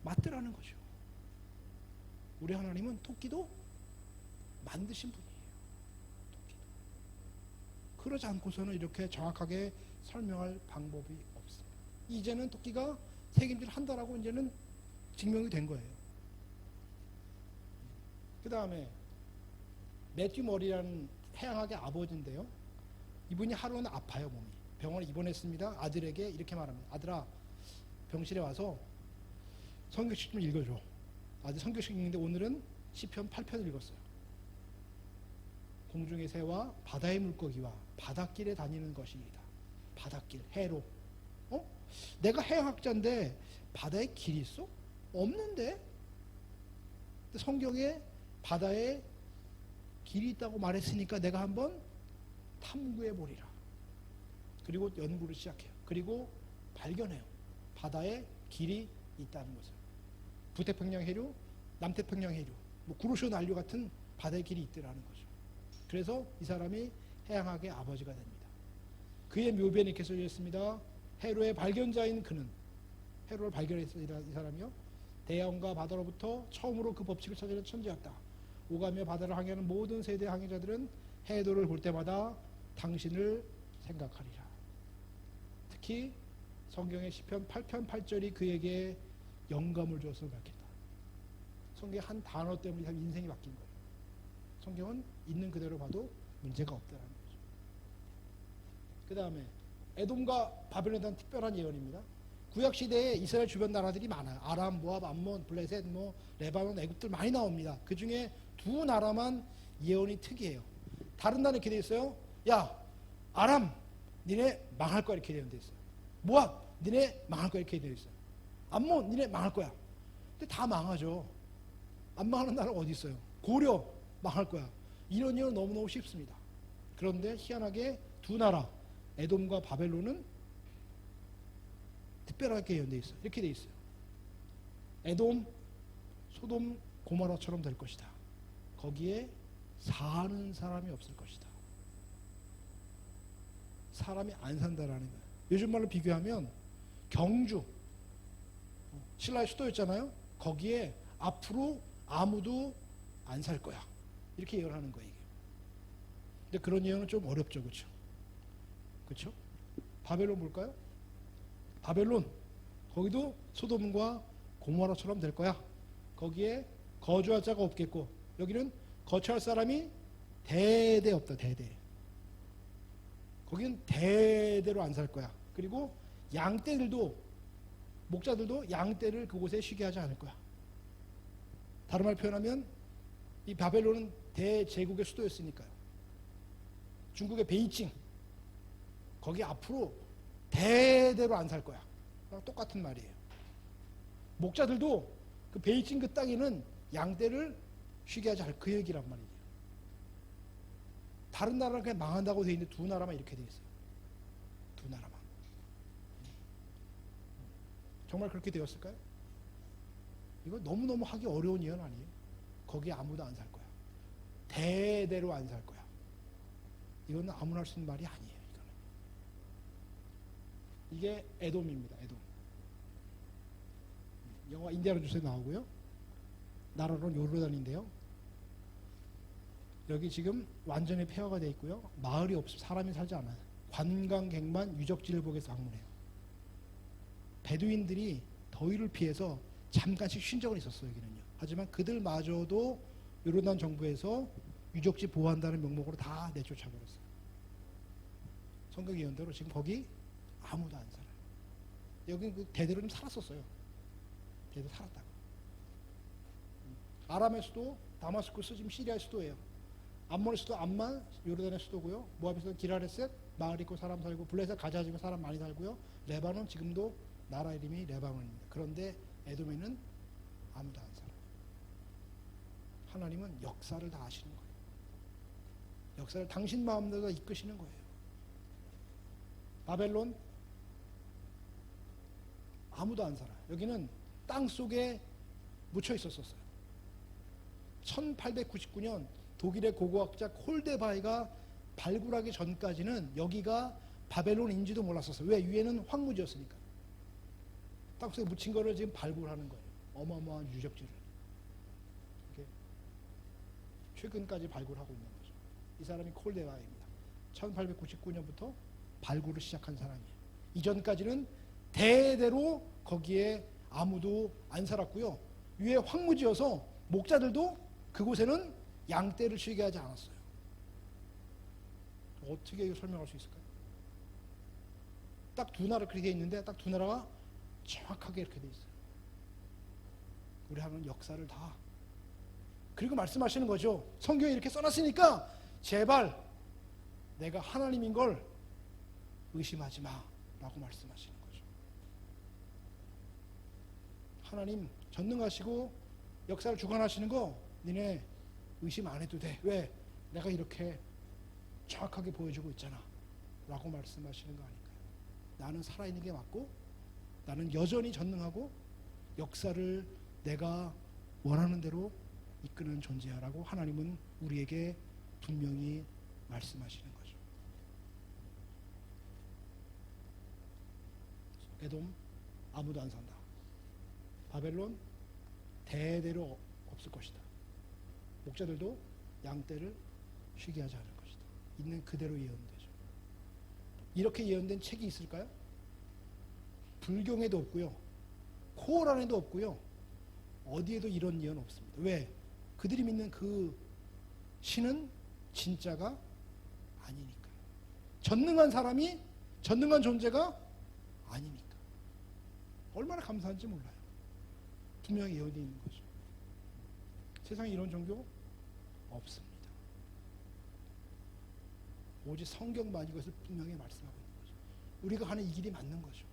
맞더라는 거죠. 우리 하나님은 토끼도 만드신 분이에요. 토끼도. 그러지 않고서는 이렇게 정확하게 설명할 방법이 없습니다. 이제는 토끼가 책임질 한다라고 이제는 증명이 된 거예요. 그 다음에 매튜 머리라는 태양학의 아버지인데요. 이분이 하루는 아파요, 몸이. 병원에 입원했습니다. 아들에게 이렇게 말합니다. 아들아, 병실에 와서 성경책 좀 읽어줘. 아들 성경책 읽는데 오늘은 시편 8편을 읽었어요. 공중의 새와 바다의 물고기와 바닷길에 다니는 것이다. 바닷길, 해로. 내가 해양학자인데 바다에 길이 있어? 없는데? 성경에 바다에 길이 있다고 말했으니까 내가 한번 탐구해 보리라. 그리고 연구를 시작해요. 그리고 발견해요. 바다에 길이 있다는 것을. 북태평양 해류, 남태평양 해류, 구로쇼 난류 같은 바다에 길이 있더라는 거죠. 그래서 이 사람이 해양학의 아버지가 됩니다. 그의 묘비에 이렇게 써져 있습니다. 해로의 발견자인 그는, 해로를 발견했습니다. 이 사람이요. 대양과 바다로부터 처음으로 그 법칙을 찾아낸 천재였다. 오가며 바다를 항해하는 모든 세대 항해자들은 해도를 볼 때마다 당신을 생각하리라. 특히 성경의 시편 8편 8절이 그에게 영감을 주어서 밝혔다. 성경의 한 단어 때문에 인생이 바뀐 거예요. 성경은 있는 그대로 봐도 문제가 없다라는 거죠. 그 다음에 에돔과 바벨론에 대한 특별한 예언입니다. 구약 시대에 이스라엘 주변 나라들이 많아요. 아람, 모압, 암몬, 블레셋, 레바논, 애굽들 많이 나옵니다. 그 중에 두 나라만 예언이 특이해요. 다른 나라는 이렇게 돼 있어요. 야, 아람, 니네 망할 거야 이렇게 되어 있어요. 모압, 니네 망할 거야 이렇게 되어 있어요. 암몬, 니네 망할 거야. 근데 다 망하죠. 안 망하는 나라가 어디 있어요? 고려, 망할 거야. 이런 예언 너무너무 쉽습니다. 그런데 희한하게 두 나라, 에돔과 바벨론은 특별하게 예언되어 있어요. 이렇게 되어 있어요. 에돔, 소돔, 고모라처럼 될 것이다. 거기에 사는 사람이 없을 것이다. 사람이 안 산다라는 거예요. 요즘 말로 비교하면 경주, 신라의 수도였잖아요. 거기에 앞으로 아무도 안 살 거야. 이렇게 예언하는 거예요. 이게. 근데 그런 예언은 좀 어렵죠. 그렇죠? 그렇죠? 바벨론 볼까요? 바벨론, 거기도 소돔과 고모라처럼 될 거야. 거기에 거주할 자가 없겠고, 여기는 거처할 사람이 대대 없다. 대대. 거기는 대대로 안 살 거야. 그리고 양떼들도, 목자들도 양떼를 그곳에 쉬게 하지 않을 거야. 다른 말 표현하면 이 바벨론은 대제국의 수도였으니까요. 중국의 베이징, 거기 앞으로 대대로 안 살 거야. 똑같은 말이에요. 목자들도 그 베이징 그 땅에는 양떼를 쉬게 하지 않을 그 얘기란 말이에요. 다른 나라는 그냥 망한다고 돼 있는데 두 나라만 이렇게 돼 있어요. 두 나라만. 정말 그렇게 되었을까요? 이거 너무너무 하기 어려운 예언 아니에요? 거기에 아무도 안 살 거야. 대대로 안 살 거야. 이건 아무나 할 수 있는 말이 아니에요. 이게 에돔입니다. 에돔. 영화 인디아나 존스에 나오고요. 나라로는 요르단인데요. 여기 지금 완전히 폐허가 되어 있고요. 마을이 없어 사람이 살지 않아요. 관광객만 유적지를 보기 위해서 방문해요. 베두인들이 더위를 피해서 잠깐씩 쉰 적은 있었어요. 여기는요. 하지만 그들마저도 요르단 정부에서 유적지 보호한다는 명목으로 다 내쫓아버렸어요. 성경 예언대로 지금 거기 아무도 안 살아요. 여기 그 대대로 좀 살았었어요. 대대로 살았다고. 아람의 수도 다마스쿠스 지금 시리아의 수도예요. 암몬의 수도 암만 요르단의 수도고요. 모압의 수도 기라레셋 마을 있고 사람 살고, 블레셋 가자 지금 사람 많이 살고요. 레바논 지금도 나라 이름이 레바논입니다. 그런데 에돔에는 아무도 안 살아요. 하나님은 역사를 다 아시는 거예요. 역사를 당신 마음대로 다 이끄시는 거예요. 바벨론 아무도 안 살아요. 여기는 땅 속에 묻혀 있었어요. 1899년 독일의 고고학자 콜데바이가 발굴하기 전까지는 여기가 바벨론인지도 몰랐었어요. 왜? 위에는 황무지였으니까. 땅 속에 묻힌 거를 지금 발굴하는 거예요. 어마어마한 유적지를. 이렇게 최근까지 발굴하고 있는 거죠. 이 사람이 콜데바이입니다. 1899년부터 발굴을 시작한 사람이에요. 이전까지는 대대로 거기에 아무도 안 살았고요. 위에 황무지여서 목자들도 그곳에는 양떼를 쉬게 하지 않았어요. 어떻게 설명할 수 있을까요? 딱 두 나라 그렇게 돼 있는데 딱 두 나라가 정확하게 이렇게 돼 있어요. 우리 하나님은 역사를 다. 그리고 말씀하시는 거죠. 성경에 이렇게 써놨으니까 제발 내가 하나님인 걸 의심하지 마 라고 말씀하시는 거죠. 하나님 전능하시고 역사를 주관하시는 거 니네 의심 안 해도 돼. 왜? 내가 이렇게 정확하게 보여주고 있잖아 라고 말씀하시는 거 아닐까요? 나는 살아있는 게 맞고 나는 여전히 전능하고 역사를 내가 원하는 대로 이끄는 존재야 라고 하나님은 우리에게 분명히 말씀하시는 거죠. 에돔 아무도 안 산다. 바벨론 대대로 없을 것이다. 목자들도 양떼를 쉬게 하지 않을 것이다. 있는 그대로 예언되죠. 이렇게 예언된 책이 있을까요? 불경에도 없고요. 코란에도 없고요. 어디에도 이런 예언 없습니다. 왜? 그들이 믿는 그 신은 진짜가 아니니까요. 전능한 사람이 전능한 존재가 아니니까. 얼마나 감사한지 몰라요. 분명히 예언이 있는 거죠. 세상에 이런 종교 없습니다. 오직 성경만 이것을 분명히 말씀하고 있는 거죠. 우리가 가는 이 길이 맞는 거죠.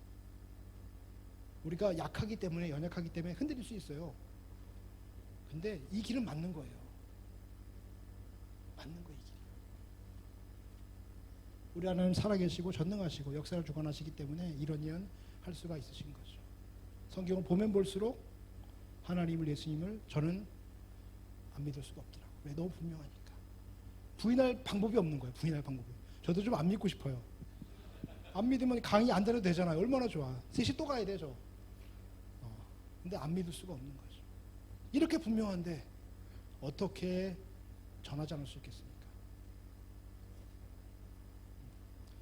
우리가 약하기 때문에, 연약하기 때문에 흔들릴 수 있어요. 근데 이 길은 맞는 거예요. 맞는 거예요, 이 길이. 우리 하나님 살아계시고 전능하시고 역사를 주관하시기 때문에 이런 예언 할 수가 있으신 거죠. 성경을 보면 볼수록 하나님을, 예수님을 저는 안 믿을 수가 없더라고요. 왜? 너무 분명하니까. 부인할 방법이 없는 거예요. 부인할 방법이. 저도 좀 안 믿고 싶어요. 안 믿으면 강의 안 다녀도 되잖아요. 얼마나 좋아. 3시 또 가야 되죠. 근데 안 믿을 수가 없는 거죠. 이렇게 분명한데 어떻게 전하지 않을 수 있겠습니까?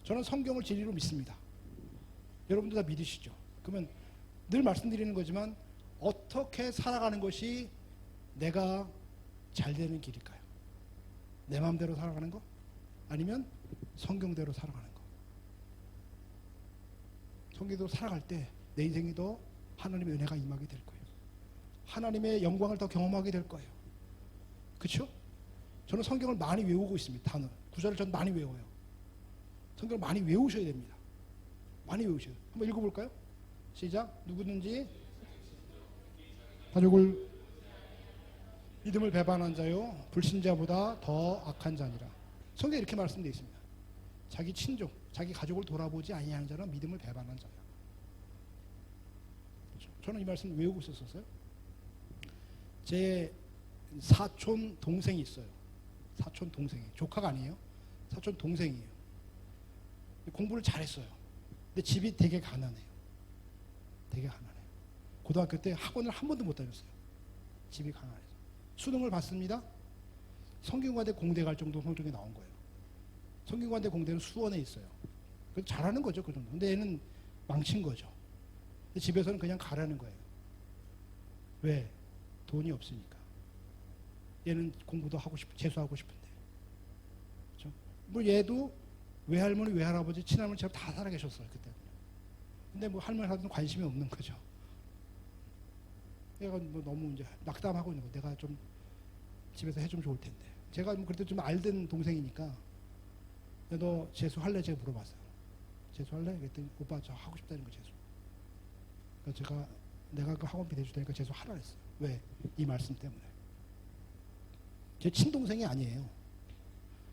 저는 성경을 진리로 믿습니다. 여러분도 다 믿으시죠? 그러면 늘 말씀드리는 거지만 어떻게 살아가는 것이 내가 잘 되는 길일까요? 내 마음대로 살아가는 거? 아니면 성경대로 살아가는 거? 성경대로 살아갈 때 내 인생이 더 하나님의 은혜가 임하게 될 거예요. 하나님의 영광을 더 경험하게 될 거예요. 그렇죠? 저는 성경을 많이 외우고 있습니다. 단어, 구절을 전 많이 외워요. 성경을 많이 외우셔야 됩니다. 많이 외우셔야 돼요. 한번 읽어볼까요? 시작. 누구든지 가족을 믿음을 배반한 자요 불신자보다 더 악한 자니라. 성경에 이렇게 말씀되어 있습니다. 자기 친족, 자기 가족을 돌아보지 아니하는 자는 믿음을 배반한 자야. 그렇죠? 저는 이 말씀 외우고 있었어요. 제 사촌 동생이 있어요. 사촌 동생이 조카가 아니에요. 사촌 동생이에요. 공부를 잘했어요. 근데 집이 되게 가난해요. 되게 가난해요. 고등학교 때 학원을 한 번도 못 다녔어요. 집이 가난해서. 수능을 봤습니다. 성균관대 공대 갈 정도 성적이 나온 거예요. 성균관대 공대는 수원에 있어요. 그래서 잘하는 거죠, 그 정도. 근데 얘는 망친 거죠. 근데 집에서는 그냥 가라는 거예요. 왜? 돈이 없으니까. 얘는 공부도 하고 싶고 재수하고 싶은데. 그렇죠? 뭐 얘도 외할머니, 외할아버지, 친할머니처럼 다 살아계셨어요, 그때. 근데 뭐 할머니한테는 관심이 없는 거죠. 얘가 뭐 너무 이제 낙담하고 있는 거. 내가 좀 집에서 해주면 좋을 텐데. 제가 뭐 그래도 좀 알던 동생이니까 너 재수할래? 제가 물어봤어요. 재수할래? 그랬더니 오빠 저 하고 싶다는 거 재수. 그러니까 내가 그 학원비 대줄 테니까 재수하라 했어요. 왜? 이 말씀 때문에. 제 친동생이 아니에요.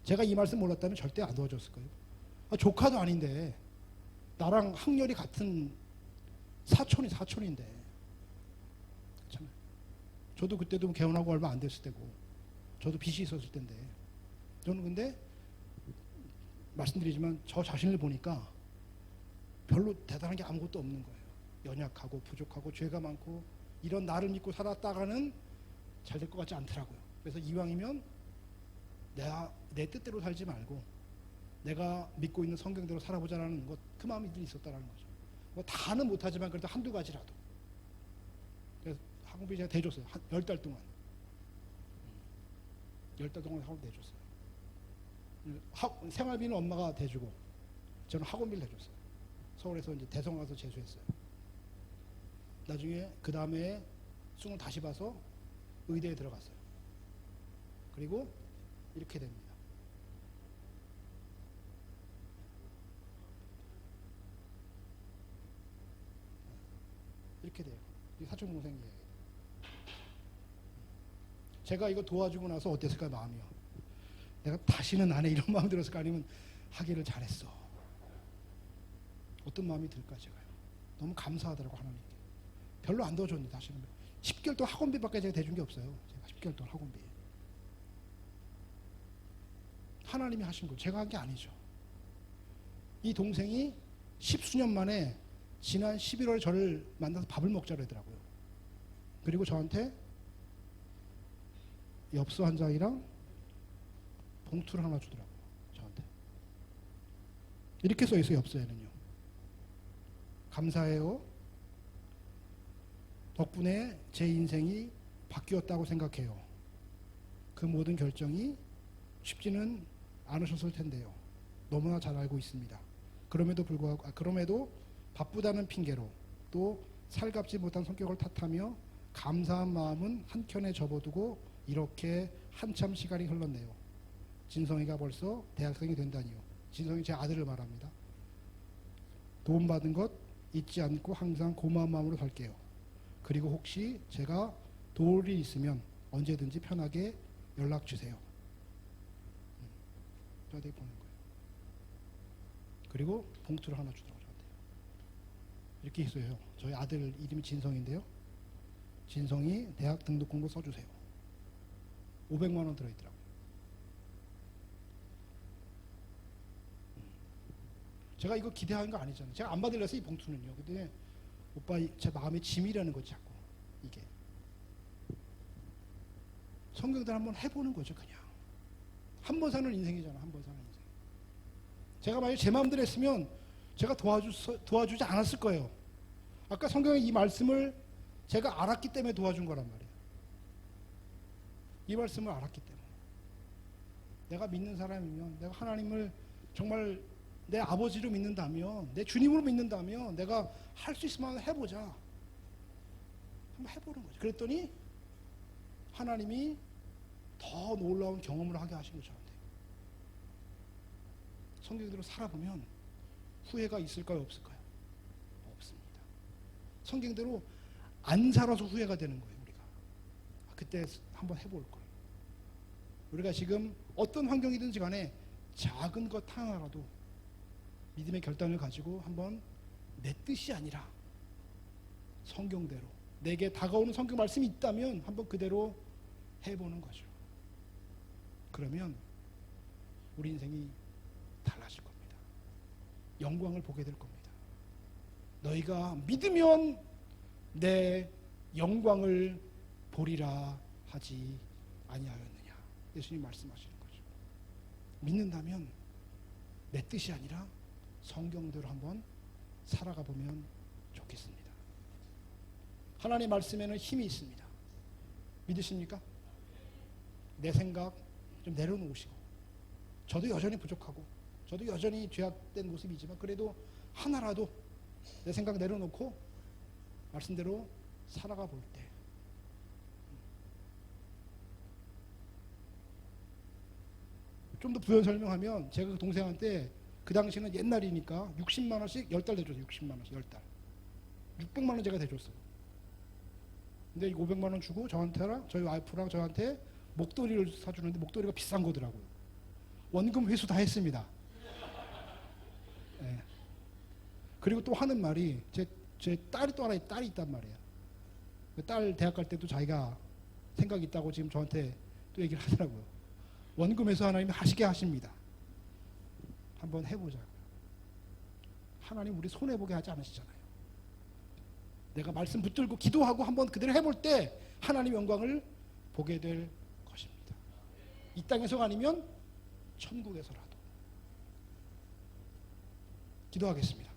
제가 이 말씀 몰랐다면 절대 안 도와줬을 거예요. 조카도 아닌데 나랑 학렬이 같은 사촌인데. 그렇잖아요. 저도 그때도 개혼하고 얼마 안 됐을 때고 저도 빚이 있었을 텐데 저는 근데 말씀드리지만 저 자신을 보니까 별로 대단한 게 아무것도 없는 거예요. 연약하고 부족하고 죄가 많고 이런 나를 믿고 살았다가는 잘 될 것 같지 않더라고요. 그래서 이왕이면 내 뜻대로 살지 말고 내가 믿고 있는 성경대로 살아보자라는 것, 그 마음이 늘 있었다라는 거죠. 뭐 다는 못하지만 그래도 한두 가지라도. 그래서 학원비 제가 대줬어요. 10달 동안. 10달 동안 학원 대줬어요. 생활비는 엄마가 대주고 저는 학원비를 대줬어요. 서울에서 이제 대성 가서 재수했어요. 나중에 그 다음에 수능 다시 봐서 의대에 들어갔어요. 그리고 이렇게 됩니다. 이렇게 돼요. 이 사촌 동생 얘기. 제가 이거 도와주고 나서 어땠을까요, 마음이요? 내가 다시는 안 해 이런 마음 들었을까? 아니면 하기를 잘했어. 어떤 마음이 들까 제가요? 너무 감사하더라고 하나님께. 별로 안 도와줬는데 다시는 10개월 동안 학원비밖에 제가 대준 게 없어요. 제가 10개월 동안 학원비. 하나님이 하신 거 제가 한 게 아니죠. 이 동생이 10수년 만에 지난 11월에 저를 만나서 밥을 먹자고 하더라고요. 그리고 저한테 엽서 한 장이랑 봉투를 하나 주더라고요. 저한테. 이렇게 써 있어요, 엽서에는요. 감사해요. 덕분에 제 인생이 바뀌었다고 생각해요. 그 모든 결정이 쉽지는 않으셨을 텐데요. 너무나 잘 알고 있습니다. 그럼에도 바쁘다는 핑계로 또 살갑지 못한 성격을 탓하며 감사한 마음은 한켠에 접어두고 이렇게 한참 시간이 흘렀네요. 진성이가 벌써 대학생이 된다니요. 진성이 제 아들을 말합니다. 도움받은 것 잊지 않고 항상 고마운 마음으로 살게요. 그리고 혹시 제가 도울 일이 있으면 언제든지 편하게 연락 주세요. 저한테 보낸 거예요. 그리고 봉투를 하나 주더라고요. 저한테. 이렇게 있어요. 저희 아들 이름이 진성인데요. 진성이 대학 등록금고 써주세요. 500만 원 들어있더라고요. 제가 이거 기대한 거 아니잖아요. 제가 안 받으려서 이 봉투는요. 근데 오빠 제 마음의 짐이라는 거지 자꾸 이게. 성경들 한번 해보는 거죠. 그냥 한 번 사는 인생이잖아. 한 번 사는 인생. 제가 만약 제 마음대로 했으면 제가 도와주지 않았을 거예요. 아까 성경의 이 말씀을 제가 알았기 때문에 도와준 거란 말이에요. 이 말씀을 알았기 때문에. 내가 믿는 사람이면, 내가 하나님을 정말 내 아버지로 믿는다면, 내 주님으로 믿는다면 내가 할 수 있으면 해보자. 한번 해보는 거죠. 그랬더니 하나님이 더 놀라운 경험을 하게 하신 거죠. 성경대로 살아보면 후회가 있을까요? 없을까요? 없습니다. 성경대로 안 살아서 후회가 되는 거예요. 우리가 그때 한번 해볼 거예요. 우리가 지금 어떤 환경이든지 간에 작은 것 하나라도 믿음의 결단을 가지고 한번 내 뜻이 아니라 성경대로 내게 다가오는 성경 말씀이 있다면 한번 그대로 해보는 거죠. 그러면 우리 인생이 달라질 겁니다. 영광을 보게 될 겁니다. 너희가 믿으면 내 영광을 보리라 하지 아니하였느냐. 예수님 말씀하시는 거죠. 믿는다면 내 뜻이 아니라 성경대로 한번 살아가 보면 좋겠습니다. 하나님의 말씀에는 힘이 있습니다. 믿으십니까? 내 생각 좀 내려놓으시고, 저도 여전히 부족하고 저도 여전히 죄악된 모습이지만 그래도 하나라도 내 생각 내려놓고 말씀대로 살아가 볼 때 좀 더 부연 설명하면 제가 그 동생한테 그 당시는 옛날이니까 60만 원씩 10달 대줬어요. 60만 원씩 10달. 600만 원 제가 대줬어요. 근데 500만 원 주고 저한테랑 저희 와이프랑 저한테 목도리를 사주는데 목도리가 비싼 거더라고요. 원금 회수 다 했습니다. 네. 그리고 또 하는 말이 제 딸이 또 하나 딸이 있단 말이에요. 딸 대학 갈 때도 자기가 생각이 있다고 지금 저한테 또 얘기를 하더라고요. 원금 회수 하나님이 하시게 하십니다. 한번 해보자고요. 하나님 우리 손해보게 하지 않으시잖아요. 내가 말씀 붙들고 기도하고 한번 그대로 해볼 때 하나님 영광을 보게 될 것입니다. 이 땅에서가 아니면 천국에서라도. 기도하겠습니다.